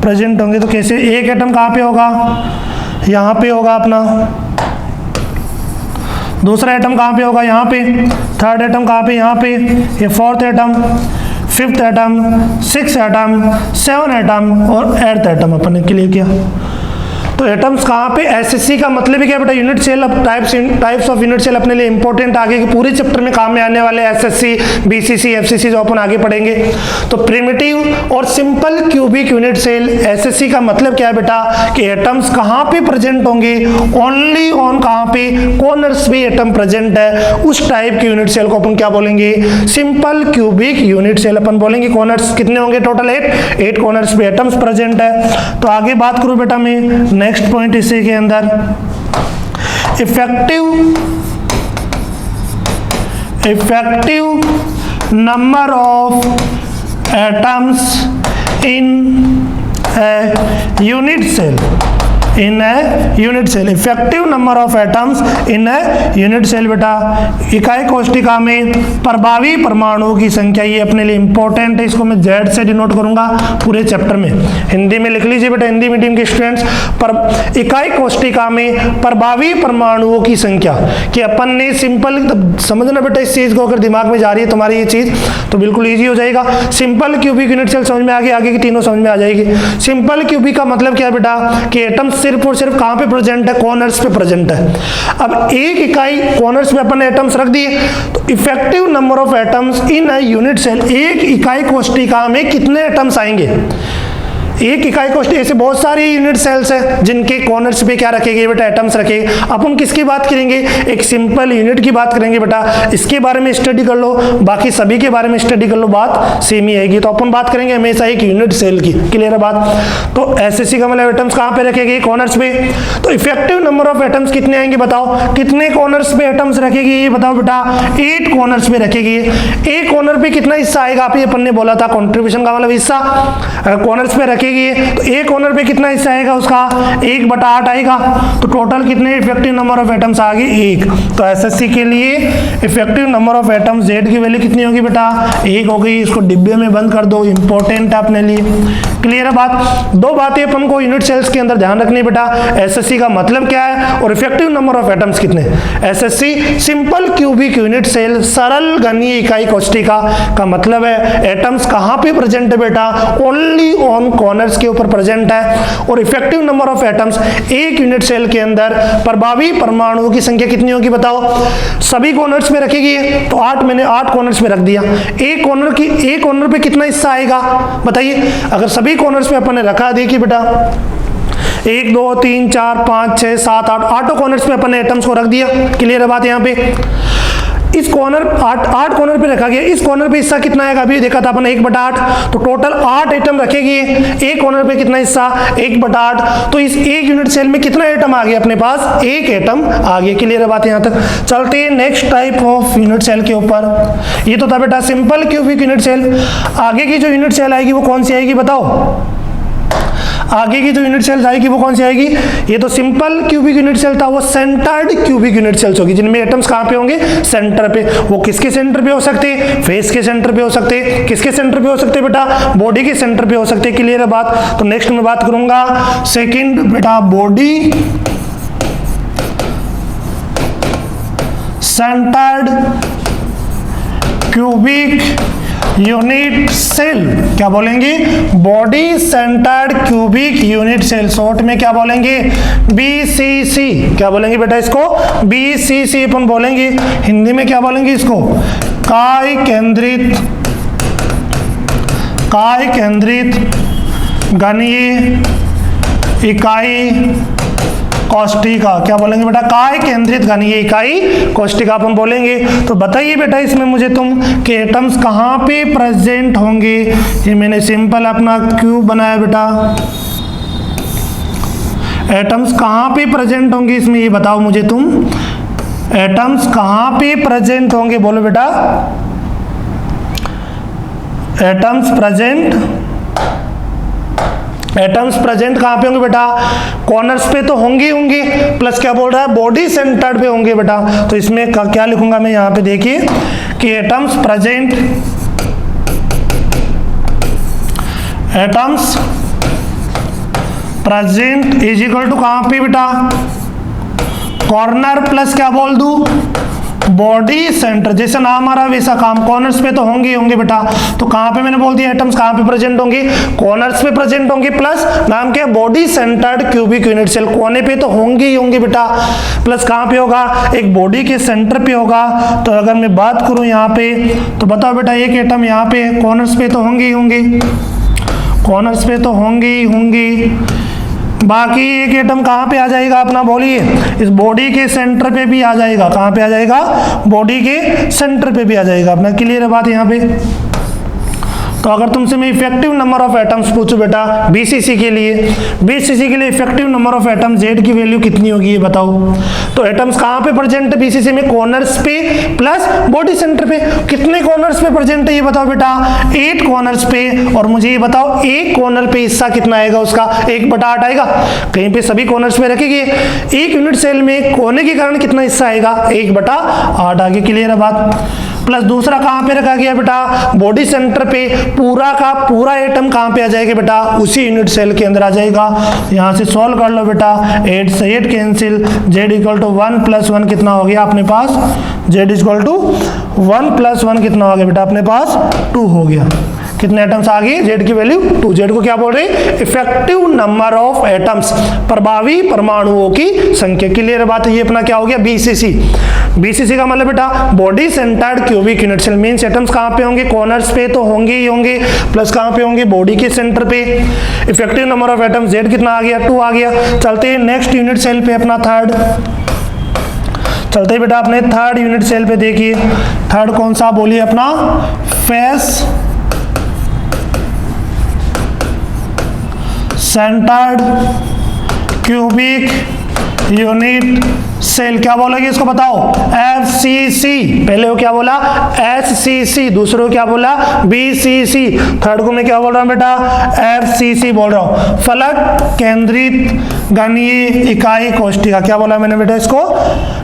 प्रेजेंट होंगे तो कैसे? एक एटम कहां पे होगा? यहां पे होगा अपना। दूसरा एटम कहां पे होगा? यहाँ पे। थर्ड एटम कहां पे? यहाँ पे। ये fourth atom, fifth atom, six atom, seven atom और एट्थ एटम अपन ने क्लियर किया। तो एटम्स कहाँ पे? SCC का मतलब ही क्या बेटा? Unit cell. अब टाइप्स ऑफ यूनिट सेल अपने लिए इंपॉर्टेंट आगे के पूरे चैप्टर में काम में आने वाले SSC, BCC, FCC जो अपन आगे पढ़ेंगे। तो प्रिमिटिव और simple cubic unit cell SSC का मतलब क्या है बेटा? कि एटम्स कहाँ पे प्रेजेंट होंगे? ओनली ऑन कहाँ पे? कॉर्नर्स पे एटम प्रेजेंट है, उस टाइप के यूनिट सेल को अपन क्या बोलेंगे? सिंपल क्यूबिक यूनिट सेल अपन बोलेंगे। कॉर्नर्स कितने होंगे? टोटल 8 कॉर्नर्स पे एटम्स प्रेजेंट है। तो आगे बात करूं बेटा मैं नेक्स्ट पॉइंट इसी के अंदर, effective number of atoms in a unit cell. In a unit cell, effective number of atoms in a unit cell बेटा। इकाई कोष्टिका में प्रभावी परमाणुओं की संख्या, ये अपने लिए इंपॉर्टेंट है, इसको मैं जेड से डिनोट करूंगा पूरे चैप्टर में। हिंदी में लिख लीजिए बेटा, हिंदी मीडियम के स्टूडेंट्स। पर इकाई कोष्टिका में प्रभावी परमाणुओं की संख्या, कि अपन ने सिंपल समझना बेटा इस चीज को, अगर दिमाग में जा रही है तुम्हारी ये चीज तो बिल्कुल इजी हो जाएगा। सिंपल क्यूबिक यूनिट सेल समझ में आ गई, आगे की तीनों समझ में आ जाएगी। सिंपल क्यूबिक का मतलब क्या है बेटा, कि एटम सिर्फ और सिर्फ कहां पे प्रेजेंट है, कॉर्नर्स पे प्रेजेंट है। अब एक इकाई कॉर्नर्स पे अपन ने एटम्स रख दिए, तो effective number of atoms in a unit cell, एक इकाई कोष्टिका में कितने एटम्स आएंगे। एक इकाई कोष्टिका ऐसे बहुत सारी यूनिट सेल्स है जिनके कॉर्नर्स पे क्या रखेंगे बेटा, एटम्स रखेंगे। अपन किसकी बात करेंगे, एक सिंपल यूनिट की बात करेंगे बेटा। इसके बारे में स्टडी कर लो, बाकी सभी के बारे में स्टडी कर लो, बात सेम ही आएगी। तो अपन बात करेंगे हमेशा एक यूनिट सेल की, क्लियर है बात। तो एसएससी का मतलब एटम्स कहाँ पे रखेंगे, कॉर्नर्स पे। तो इफेक्टिव नंबर ऑफ एटम्स कितने आएंगे बताओ, कितने कॉर्नर्स पे एटम्स रखेगी ये बताओ बेटा, 8 कॉर्नर्स पे रखेगी। एक कॉर्नर पे कितना हिस्सा आएगा, आप ये अपन ने बोला था कॉन्ट्रीब्यूशन का मतलब हिस्सा, कॉर्नर्स पे रखेगी। तो एक कॉर्नर पे कितना हिस्सा आएगा उसका, 1/8 आएगा। तो टोटल कितने इफेक्टिव नंबर ऑफ एटम्स आ गए, 1। तो एसएससी के लिए effective number of atoms Z की वैल्यू कितनी होगी बेटा, 1 हो गई। इसको डिब्बे में बंद कर दो, इंपॉर्टेंट है अपने लिए, क्लियर है बात। दो बातें अपन को यूनिट सेल्स के अंदर ध्यान रखनी बेटा, एसएससी का मतलब क्या है और इफेक्टिव नंबर ऑफ एटम्स कितने। SSC simple cubic unit cell, सरल घनीय इकाई कोष्टिका का मतलब है एटम्स कहां पे प्रेजेंट है बेटा, ओनली ऑन कॉर्नर्स के ऊपर प्रेजेंट है। और इफेक्टिव नंबर ऑफ एटम्स एक यूनिट सेल के अंदर प्रभावी परमाणुओं की संख्या कितनी होगी बताओ, सभी कॉर्नर्स पे रखेगी। तो 8 मैंने 8 कॉर्नर्स पे रख दिया। एक कॉर्नर पे कितना हिस्सा आएगा बताइए, अगर सभी कॉर्नर्स पे अपन ने रखा, देखिए बेटा 1 2 3 4 5 6 7 8 8 कॉर्नर्स पे अपन ने एटम्स को रख दिया, क्लियर है बात। यहाँ पे इस कॉर्नर 8 कॉर्नर पे रखा गया, इस कॉर्नर पे हिस्सा कितना आएगा, अभी देखा था अपन 1/8। तो टोटल 8 एटम रखेगी, एक कॉर्नर पे कितना हिस्सा, 1/8। तो इस एक यूनिट सेल में कितना एटम आ गया अपने पास, 1 एटम आ गया, क्लियर है बात। यहाँ तक चलते हैं next type of unit cell के ऊपर। ये तो था बेटा सिंपल क्यूबिक यूनिट सेल। आगे की जो यूनिट सेल आएगी वो कौन सी आएगी बताओ, आगे की जो यूनिट सेल्स आएगी वो कौन सी आएगी। ये तो सिंपल क्यूबिक यूनिट सेल था, वो सेंटर्ड क्यूबिक यूनिट सेल्स होगी, जिनमें एटम्स कहां पे होंगे, सेंटर पे। वो किसके सेंटर पे हो सकते, फेस के सेंटर पे हो सकते, किसके सेंटर पे हो सकते बेटा, बॉडी के सेंटर पे हो सकते, क्लियर है बात। तो नेक्स्ट में बात करूंगा सेकंड बेटा, body centred cubic unit cell, क्या बोलेंगे, body centred cubic unit cell, short में क्या बोलेंगे, बीसीसी। क्या बोलेंगे बेटा इसको, बीसीसी अपन बोलेंगे। हिंदी में क्या बोलेंगे इसको, काय केंद्रित घनीय इकाई कोष्टिका। क्या बोलेंगे बेटा, काय केंद्रित घनीय इकाई कोष्टिका अपन बोलेंगे। तो बताइए बेटा इसमें मुझे तुम कि एटम्स कहाँ पे प्रेजेंट होंगे। ये मैंने सिंपल अपना क्यूब बनाया बेटा, एटम्स कहाँ पे प्रेजेंट होंगे इसमें, ये बताओ मुझे तुम, एटम्स कहाँ पे प्रेजेंट होंगे, बोलो बेटा। एटम्स प्रेजेंट कहां पे होंगे बेटा, कॉर्नर्स पे तो होंगे प्लस क्या बोल रहा है, बॉडी सेंटर्ड पे होंगे बेटा। तो इसमें क्या लिखूंगा मैं यहां पे, देखिए कि atoms present is equal to कहां पे बेटा, कॉर्नर प्लस क्या बोल दूं, बॉडी सेंटर। जैसे नाम आ रहा है वैसा काम, कॉर्नर्स पे तो होंगे बेटा। तो कहां पे मैंने बोल दिया, एटम्स कहां पे प्रेजेंट होंगे, कॉर्नर्स पे प्रेजेंट होंगे, प्लस नाम क्या, body centred cubic unit cell. कोने पे तो होंगे बेटा, प्लस कहां पे होगा, एक बॉडी के सेंटर पे होगा। तो अगर मैं बात करूं यहाँ पे, तो बताओ बेटा एक एटम यहाँ पे कॉर्नर्स पे तो होंगे, कॉर्नर्स पे तो होंगे। बाकी एक एटम कहाँ पे आ जाएगा अपना, बोलिए, इस बॉडी के सेंटर पे भी आ जाएगा। कहाँ पे आ जाएगा, बॉडी के सेंटर पे भी आ जाएगा अपना, क्लियर है बात यहाँ पे। तो अगर तुमसे मैं इफेक्टिव नंबर ऑफ एटम्स पूछूं बेटा बीसीसी के लिए effective number of atoms Z की वैल्यू कितनी होगी ये बताओ। तो एटम्स कहाँ पे प्रेजेंट है बीसीसी में? कॉर्नर्स पे प्लस बॉडी सेंटर पे। कितने कॉर्नर्स पे प्रेजेंट है ये बताओ बेटा? 8 कॉर्नर्स पे। और मुझे ये बताओ एक कॉर्नर पे हिस्सा कितना आएगा उसका? 1/8 आएगा। कहीं पे सभी कॉर्नर्स पे रखेंगे, एक यूनिट सेल में कोने के कारण कितना हिस्सा आएगा? 1/8। आगे क्लियर है बात। प्लस दूसरा कहाँ पे रखा गया बेटा? बॉडी सेंटर पे। पूरा का पूरा एटम कहाँ पे आ जाएगा बेटा? उसी यूनिट सेल के अंदर आ जाएगा। यहाँ से सॉल्व कर लो बेटा, 8 से 8 कैंसिल, z इक्वल टू 1 + 1 कितना हो गया अपने पास? z इक्वल टू 1 + 1 कितना हो गया बेटा अपने पास? 2 हो गया। कितने एटम्स आ गए? z की वैल्यू 2। z को क्या बोल रहे हैं? इफेक्टिव नंबर ऑफ एटम्स, प्रभावी परमाणुओं की संख्या। क्लियर बात है। ये अपना क्या हो गया? बीसीसी का मतलब बेटा body centred cubic unit cell. Means atoms कहाँ पे होंगे? कॉर्नर्स पे तो होंगे ही होंगे, प्लस कहाँ पे होंगे? बॉडी के सेंटर पे। Effective number of atoms z कितना आ गया? 2 आ गया। चलते हैं नेक्स्ट यूनिट सेल पे, अपना थर्ड। चलते बेटा अपने थर्ड यूनिट सेल पे। देखिए थर्ड कौन सा बोलिए अपना? Face centred cubic unit cell. क्या बोलोगे इसको बताओ? FCC। पहले वो क्या बोला? SCC। दूसरे को क्या बोला? BCC। थर्ड को मैं क्या बोल रहा हूँ बेटा? FCC बोल रहा हूँ। फलक केंद्रित गणीय इकाई कोष्ठिका। क्या बोला मैंने बेटा इसको?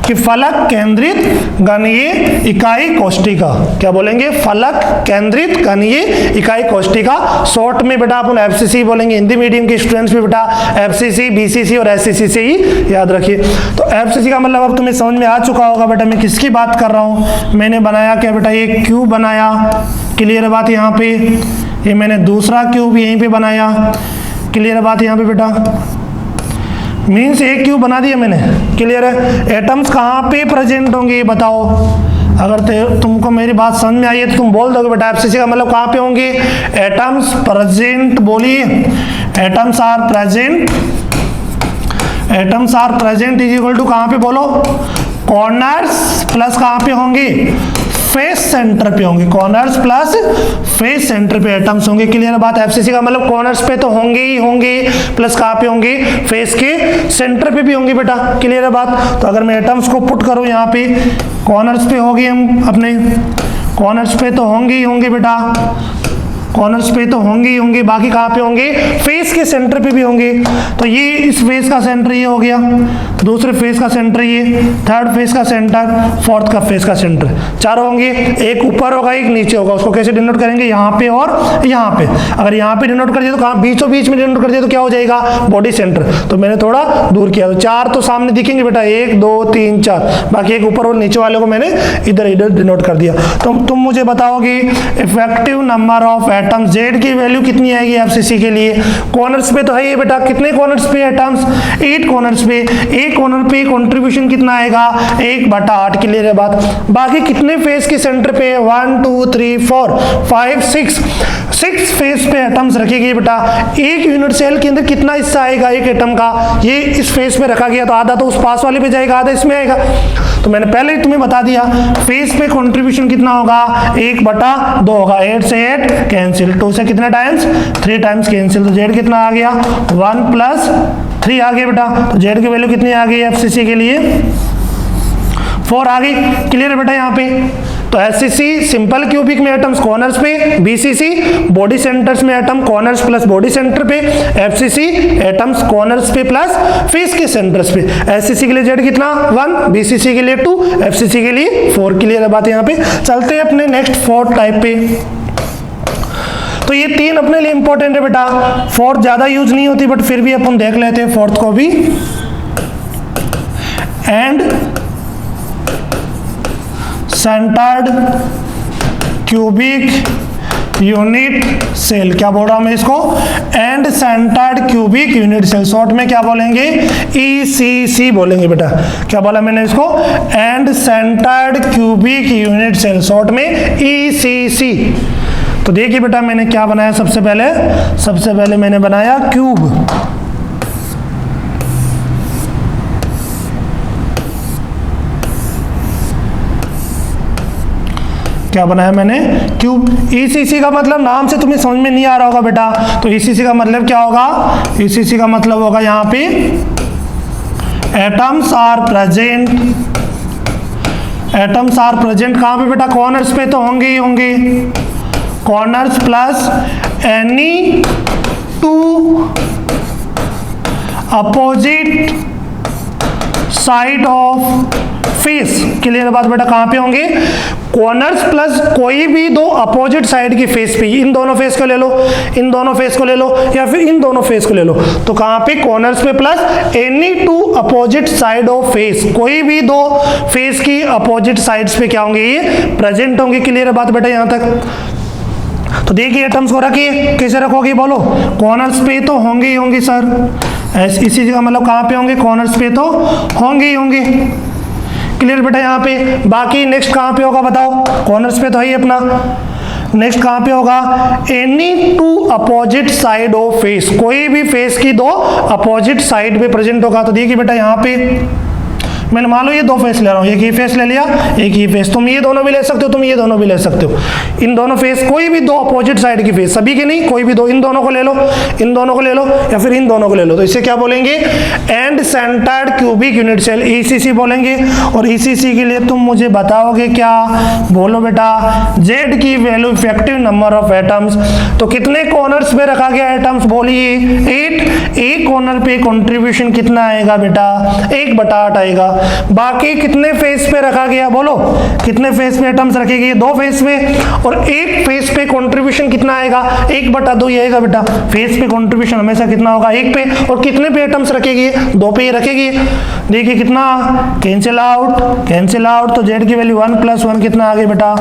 कि फलक केंद्रित गणीय इकाई कोष्ठिका। क्या बोलेंगे? फलक केंद्रित गणीय इकाई कोष्ठिका। शॉर्ट में बेटा अपन FCC बोलेंगे। हिंदी मीडियम के स्टूडेंट्स भी बेटा FCC, BCC और SCC से ही याद रखिए। तो FCC का मतलब अब तुम्हें समझ में आ चुका होगा बेटा मैं किसकी बात कर रहा हूँ। मैंने बनाया क्या बेटा? ये क्यूब बनाया। क्लियर है बात यहाँ पे। ये मैंने दूसरा क्यूब यहीं पे बनाया। क्लियर है बात यहाँ पे बेटा? मीन्स एक क्यूब बना दिया मैंने। क्लियर है? एटम्स कहाँ पे प्रेजेंट होंगे ये बताओ। अगर तुमको मेरी बात समझ में आई है तो तुम बोल दोगे बेटा FCC का मतलब कहाँ पे होंगे? Atoms present. बोलिए atoms are present. Atoms are present is equal to कहाँ पे बोलो? कॉर्नर्स प्लस कहाँ पे होंगे? फेस सेंटर पे होंगे। कॉर्नर्स प्लस फेस सेंटर पे एटम्स होंगे। क्लियर बात? FCC का मतलब कॉर्नर्स पे तो होंगे ही होंगे, प्लस कहाँ पे होंगे? फेस के सेंटर पे भी होंगे बेटा। क्लियर है बात? तो अगर मैं एटम्स को पुट करूँ यहाँ पे, कॉर्नर्स पे होंगे, हम अपने कॉर्नर्स पे तो होंगे ही होंगे बेटा। कॉर्नर्स पे तो होंगे ही होंगे, बाकी कहाँ पे होंगे? फेस के सेंटर पे भी होंगे। तो ये इस फेस का सेंटर ये हो गया, दूसरे फेस का सेंटर ये, थर्ड फेस का सेंटर, फोर्थ का फेस का सेंटर। चारों होंगे, एक ऊपर होगा एक नीचे होगा। उसको कैसे डिनोट करेंगे? यहाँ पे और यहाँ पे। अगर यहाँ पे डिनोट कर दिया तो कहाँ? बीचों बीच में डिनोट कर दिया तो क्या हो जाएगा? Body centre. तो मैंने थोड़ा दूर किया तो 4 तो सामने दिखेंगे बेटा, 1 2 3 4, बाकी एक ऊपर और नीचे वाले को मैंने इधर इधर डिनोट कर दिया। तो तुम मुझे बताओगे effective number of atoms Z की वैल्यू कितनी आएगी FCC के लिए? कॉर्नर्स पे तो है ये बेटा। कितने कॉर्नर्स पे एटम्स? 8 कॉर्नर्स पे। एक कॉर्नर पे कंट्रीब्यूशन कितना आएगा? 1/8। क्लियर है बात? बाकी कितने फेस के सेंटर पे? 1 2 3 4 5 6 फेस पे एटम्स रखेगी बेटा। एक यूनिट सेल के अंदर कितना हिस्सा आएगा एक एटम का? ये इस फेस पे रखा गया तो आधा तो उस पास वाले पे जाएगा, आधा इसमें आएगा। तो मैंने पहले ही तुम्हें बता दिया फेस पे कंट्रीब्यूशन कितना होगा? 1/2 होगा। 8 से 8 कैंसिल, 2 से कितने टाइम्स? 3 times cancel. तो Z कितना आ गया? 1 + 3 आ गया बेटा। तो Z की वैल्यू कितनी आ गई FCC के लिए? 4 आ गई। क्लियर है बेटा यहाँ पे? तो SCC सिंपल क्यूबिक में एटम्स कॉर्नर्स पे, BCC बॉडी सेंटर्स में atom corners plus body centre पे, FCC एटम्स कॉर्नर्स पे प्लस फेस के सेंटर्स पे। SCC के लिए Z कितना? 1, BCC के लिए 2, FCC के लिए 4। क्लियर है बात यहाँ पे? चलते हैं अपने नेक्स्ट फोर्थ टाइप पे। तो ये 3 अपने लिए इंपॉर्टेंट है बेटा। फोर्थ ज्यादा यूज नहीं होती बट फिर भी अपन देख लेते हैं फोर्थ को भी। End centred cubic unit cell. क्या बोल रहा हूं मैं इसको? End centred cubic unit cell. Short में क्या बोलेंगे? ECC बोलेंगे बेटा। क्या बोला मैंने इसको? End centred cubic unit cell, short में ECC। तो देखिए बेटा मैंने क्या बनाया? सबसे पहले मैंने बनाया क्यूब। क्या बनाया मैंने, क्यूब। ईसीसी का मतलब नाम से तुम्हें समझ में नहीं आ रहा होगा बेटा, तो ईसीसी का मतलब क्या होगा, ईसीसी का मतलब होगा यहाँ पे atoms are present, atoms are present कहाँ पे बेटा, कॉर्नर्स पे तो होंगे ही होंगे, corners plus any two opposite side of face. Clear बात बेटा, कहाँ पे होंगे, कॉर्नर्स प्लस कोई भी दो अपोजिट साइड की फेस पे, इन दोनों फेस को ले लो, इन दोनों फेस को ले लो, या फिर इन दोनों फेस को ले लो, तो कहाँ पे, कॉर्नर्स पे plus any two opposite side of face, कोई भी दो फेस की अपोजिट साइड्स पे क्या होंगे, ये प्रेजेंट होंगे। क्लियर है बात बेटा यहाँ तक। तो देखिए एटम्स को रखिए, कैसे रखोगे बोलो, कॉर्नर्स पे तो होंगे ही होंगे सर, इसी जगह मतलब कहाँ पे होंगे, कॉर्नर्स पे तो होंगे ही होंगे। क्लियर बेटा यहाँ पे। बाकी नेक्स्ट कहाँ पे होगा बताओ, कॉर्नर्स पे तो है ही अपना, नेक्स्ट कहाँ पे होगा, any two opposite side of face, कोई भी फेस की दो अपोजिट साइड पे प्रेजेंट होगा। तो देखिए बेटा यहाँ पे मैंने मान लो ये दो फेस ले रहा हूँ, एक ये फेस ले लिया, एक ये फेस, तुम ये दोनों भी ले सकते हो, तुम ये दोनों भी ले सकते हो, इन दोनों फेस, कोई भी दो अपोजिट साइड की फेस, सभी की नहीं, कोई भी दो, इन दोनों को ले लो, इन दोनों को ले लो, या फिर इन दोनों को ले लो, तो इसे क्या बोलेंगे, end centred cubic unit cell, ECC बोलेंगे। और ईसीसी के लिए तुम मुझे बताओगे क्या, बोलो बेटा, जेड की value effective number of atoms, तो कितने कॉर्नर्स पे रखा गया एटम्स, बोलिए 8, एक कॉर्नर पे कंट्रीब्यूशन कितना आएगा बेटा, 1/8 आएगा। बाकी कितने फेस पे रखा गया, बोलो कितने फेस पे एटम्स रखे गए, 2 फेस पे, और एक फेस पे कंट्रीब्यूशन कितना आएगा, 1/2 ही आएगा बेटा। फेस पे कंट्रीब्यूशन हमेशा कितना होगा, 1 पे, और कितने पे एटम्स रखेगी, 2 पे ही रखेगी। देखिए कितना कैंसिल आउट, कैंसिल आउट, तो जेड की वैल्यू 1 + 1 कितना आ गया बेटा,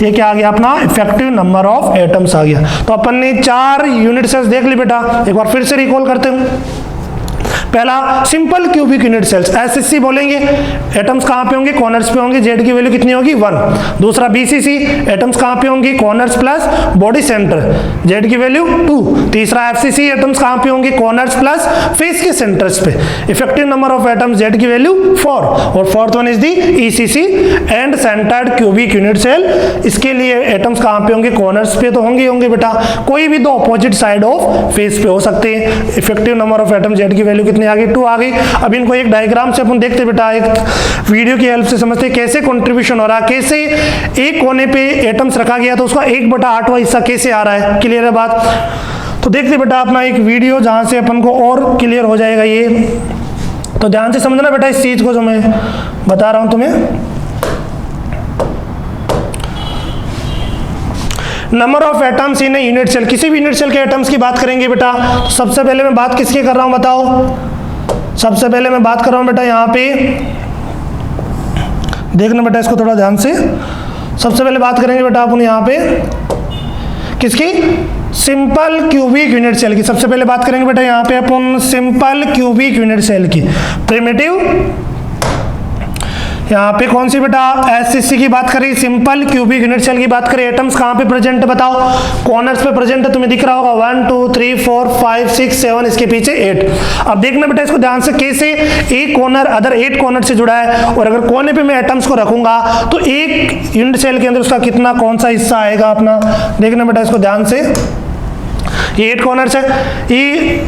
ये क्या आ गया अपना इफेक्टिव नंबर ऑफ एटम्स आ गया। तो अपन ने 4 यूनिट सेल्स देख ली बेटा, एक बार फिर से रिकॉल करते हूँ। पहला simple cubic unit cells, SSC बोलेंगे, एटम्स कहाँ पे होंगे, कॉर्नर्स पे होंगे, जेड की वैल्यू कितनी होगी 1। दूसरा बीसीसी, एटम्स कहाँ पे होंगे, corners plus body centre, Z की वैल्यू 2। तीसरा एफसीसी, एटम्स कहाँ पे होंगे, कॉर्नर्स प्लस फेस के सेंटर्स पे, effective number of atoms Z की वैल्यू 4। और fourth one is the ECC end centred cubic unit cell, इसके लिए एटम्स कहाँ पे होंगे, कॉर्नर्स पे तो होंगे होंगे बेटा, कोई भी दो अपोजिट साइड ऑफ फेस पे हो सकते हैं। Effective number of atom Z की वैल्यू कितनी आ गई, 2 आ गई। अब इनको एक डायग्राम से अपन देखते बेटा, एक वीडियो की हेल्प से समझते कैसे कंट्रीब्यूशन हो रहा है, कैसे एक कोने पे एटम्स रखा गया तो उसका 1/8वां हिस्सा कैसे आ रहा है। क्लियर है बात, तो देखते बेटा अपना एक वीडियो जहां से अपन को और क्लियर हो जाएगा ये, तो ध्यान से समझना बेटा इस चीज को जो मैं बता रहा हूं तुम्हें। Number of atoms in a unit cell, किसी भी यूनिट सेल के एटम्स की बात करेंगे बेटा, तो सबसे पहले मैं बात किसकी कर रहा हूं बताओ, सबसे पहले मैं बात कर रहा हूं बेटा यहाँ पे, देखना बेटा इसको थोड़ा ध्यान से। सबसे पहले बात करेंगे बेटा अपन यहाँ पे किसकी, सिंपल क्यूबिक यूनिट सेल की। सबसे पहले बात करेंगे बेटा यहाँ पे अपन सिंपल क्यूबिक यूनिट सेल की। प्रिमिटिव यहाँ पे कौन सी बेटा, एससीसी की बात करें, सिंपल क्यूबिक यूनिट सेल की बात करें, एटम्स कहाँ पे प्रेजेंट है बताओ, कॉर्नर्स पे प्रेजेंट है, तुम्हें दिख रहा होगा 1 2 3 4 5 6 7, इसके पीछे 8। अब देखना बेटा इसको ध्यान से, कैसे एक कॉर्नर अदर 8 कॉर्नर से जुड़ा है, और अगर कोने पे मैं एटम्स को रखूंगा तो एक यूनिट सेल के अंदर उसका कितना कौन सा हिस्सा आएगा अपना, देखना बेटा इसको ध्यान से। ये 8 कॉर्नर्स है, ये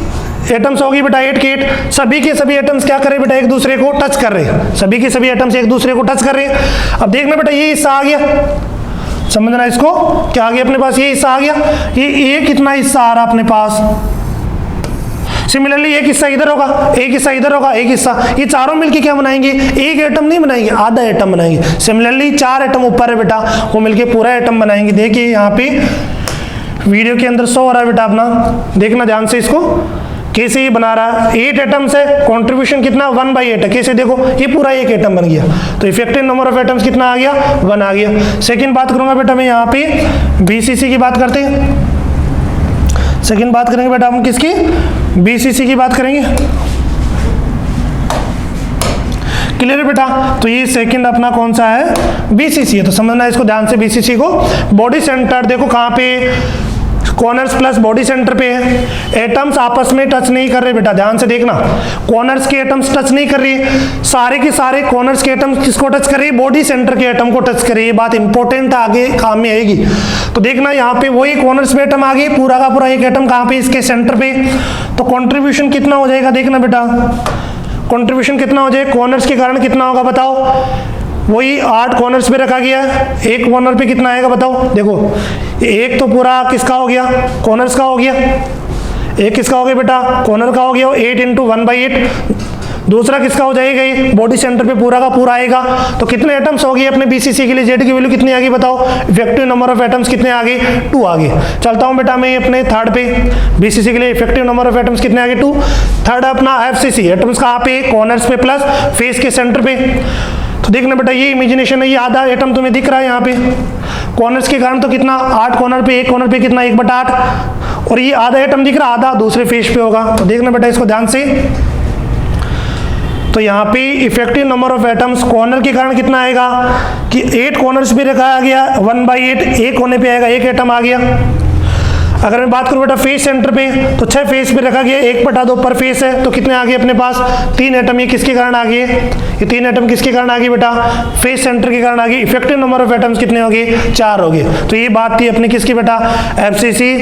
एटम्स होगी बेटा 8 के 8, सभी के सभी एटम्स क्या कर रहे बेटा, एक दूसरे को टच कर रहे हैं, सभी के सभी एटम्स एक दूसरे को टच कर रहे हैं। अब देखना बेटा ये हिस्सा आ गया, समझना इसको, क्या आ गया अपने पास, ये हिस्सा आ गया, ये कितना हिस्सा आ रहा अपने पास। सिमिलरली एक हिस्सा इधर होगा, एक हिस्सा इधर होगा, एक हिस्सा, ये चारों मिलके क्या बनाएंगे, एक एटम नहीं बनाएंगे, आधा एटम बनाएंगे। सिमिलरली 4 एटम ऊपर है बेटा, वो मिलके पूरा एटम बनाएंगे। देखिए यहाँ पे वीडियो के अंदर शो हो रहा है बेटा अपना, देखना ध्यान से इसको, कैसे ये बना रहा है, 8 एटम्स है, कंट्रीब्यूशन कितना 1/8 है, कैसे देखो ये पूरा एक एटम बन गया, तो इफेक्टिव नंबर ऑफ एटम्स कितना आ गया, 1 आ गया। सेकंड बात करूंगा बेटा मैं यहाँ पे बीसीसी की बात करते हैं, सेकंड बात करेंगे बेटा हम किसकी, बीसीसी की बात करेंगे। क्लियर है बेटा, तो ये सेकंड अपना कौन सा है, बीसीसी है, तो समझना इसको ध्यान से बीसीसी को। बॉडी सेंटर देखो कहाँ पे, कॉर्नर्स प्लस बॉडी सेंटर पे है, एटम्स आपस में टच नहीं कर रहे बेटा, ध्यान से देखना, कॉर्नर्स के एटम्स टच नहीं कर रही, सारे के सारे कॉर्नर्स के एटम्स किसको टच कर रही है, बॉडी सेंटर के एटम को टच कर रही है। बात इंपॉर्टेंट आगे काम में आएगी। तो देखना यहाँ पे वही कॉर्नर्स पे एटम आगे, पूरा का पूरा एक एटम कहाँ पे, इसके सेंटर पे, तो कंट्रीब्यूशन कितना हो जाएगा, देखना बेटा कंट्रीब्यूशन कितना हो जाएगा, कॉर्नर्स के कारण कितना होगा बताओ, वही 8 कॉर्नर्स पे रखा गया है, एक कॉर्नर पे कितना आएगा बताओ, देखो एक तो पूरा किसका हो गया, कॉर्नर्स का हो गया, एक किसका हो गया बेटा, कॉर्नर का हो गया, 8 × 1/8, दूसरा किसका हो जाएगा, ये बॉडी सेंटर पे पूरा का पूरा आएगा। तो कितने एटम्स हो गए अपने बीसीसी के लिए, जेड की वैल्यू कितनी आ गई बताओ, इफेक्टिव नंबर ऑफ एटम्स कितने आ गए, 2 आ गए। चलता हूं बेटा मैं अपने थर्ड पे, बीसीसी के लिए इफेक्टिव नंबर ऑफ एटम्स कितने आ गए, 2। थर्ड अपना एफसीसी, एटम्स कहाँ पे, कॉर्नर्स पे प्लस फेस के सेंटर पे। तो देखना बेटा ये इमेजिनेशन है, ये आधा एटम तुम्हें दिख रहा है यहाँ पे, कॉर्नर्स के कारण तो कितना 8 कॉर्नर पे, एक कॉर्नर पे कितना 1/8, और ये आधा एटम दिख रहा, आधा दूसरे फेस पे होगा। तो देखना बेटा इसको ध्यान से, तो यहाँ पे effective number of atoms corner के कारण कितना आएगा कि 8 कॉर्नर्स पे रखा गया, 1/8 एक कोने पे आएगा, एक एटम आ गया। अगर मैं बात करूं बेटा फेस सेंटर पे, तो 6 फेस पे रखा गया, 1/2 पर फेस है, तो कितने आ गए अपने पास, 3 एटम। ये किसके कारण आ गए, ये 3 एटम किसके कारण आ गए बेटा, फेस सेंटर के कारण आ गए। इफेक्टिव नंबर ऑफ एटम्स कितने हो गए, 4 हो गए। तो ये बात थी अपनी किसकी बेटा, एफसीसी,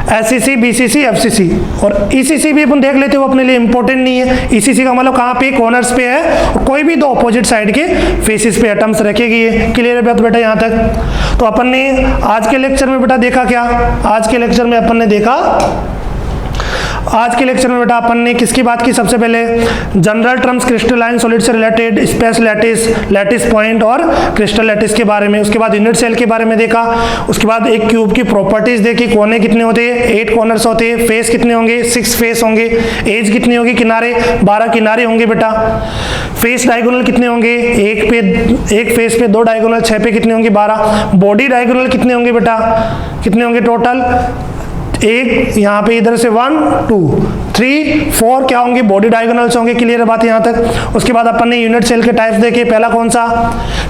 एससीसी, बीसीसी, एफसीसी। और ईसीसी भी अपन देख लेते हो, अपने लिए इंपॉर्टेंट नहीं है। ईसीसी का मतलब कहाँ पे, कॉर्नर्स पे है, और कोई भी 2 अपोजिट साइड के फेसिस पे एटम्स रखेगी। ये क्लियर है बात बेटा यहाँ तक। तो अपन ने आज के लेक्चर में बेटा देखा क्या, आज के लेक्चर में अपन ने देखा, आज के लेक्चर में बेटा अपन ने किसकी बात की, सबसे पहले जनरल टर्म्स क्रिस्टलाइन सॉलिड से related, space lattice, lattice point और क्रिस्टल लैटिस के बारे में। उसके बाद यूनिट सेल के बारे में देखा। उसके बाद एक क्यूब की प्रॉपर्टीज देखी, कोने कितने होते हैं, 8 कॉर्नर्स होते हैं, फेस कितने होंगे, 6 फेस होंगे, एज कितनी होगी, किनारे 12 किनारे होंगे बेटा। फेस डायगोनल कितने होंगे, एक फेस पे 2 डायगोनल, 6 पे कितने होंगे 12। बॉडी डायगोनल कितने होंगे बेटा, कितने होंगे टोटल, एक यहाँ पे इधर से 1 2 3 4 क्या होंगे, बॉडी डायगोनल्स होंगे। क्लियर है बात यहाँ तक। उसके बाद अपन ने यूनिट सेल के टाइप्स देखे, पहला कौन सा,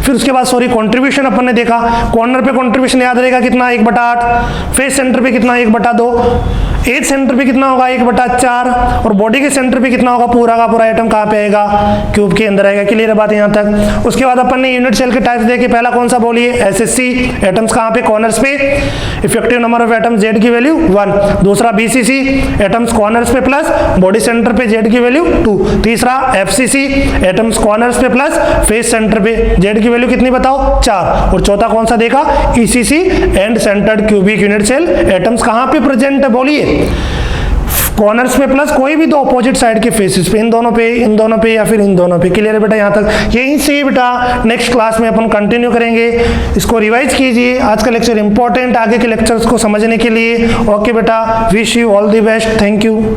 फिर उसके बाद कंट्रीब्यूशन अपन ने देखा। कॉर्नर पे कंट्रीब्यूशन याद रहेगा कितना, 1/8, फेस सेंटर पे कितना 1/2, एज सेंटर पे कितना होगा 1/4, और बॉडी के सेंटर पे कितना होगा, पूरा का पूरा एटम कहाँ पे आएगा, क्यूब के अंदर आएगा। क्लियर है बात यहाँ तक। उसके बाद अपन ने यूनिट सेल के टाइप्स देखे, पहला कौन सा बोलिए, एसएससी, एटम्स कहाँ पे, कॉर्नर्स पे, effective number of atoms Z की वैल्यू 1। दूसरा बीसीसी, एटम्स कॉर्नर्स पे प्लस बॉडी सेंटर पे जेड की वैल्यू 2। तीसरा एफसीसी, एटम्स कॉर्नर्स पे प्लस फेस सेंटर पे जेड की वैल्यू कितनी बताओ, 4। और चौथा कौन सा देखा, ECC, end centred cubic unit cell, atoms कहाँ पे प्रेजेंट है बोलिए, कॉर्नर्स पे प्लस कोई भी 2 अपोजिट साइड के फेसेस पे, इन दोनों पे या फिर इन दोनों पे। क्लियर है बेटा यहाँ तक। यहीं से बेटा नेक्स्ट क्लास में अपन कंटिन्यू करेंगे, इसको रिवाइज कीजिए। आज का लेक्चर इंपॉर्टेंट, आगे के लेक्चर्स को समझने के लिए। ओके बेटा, wish you all the best, thank you.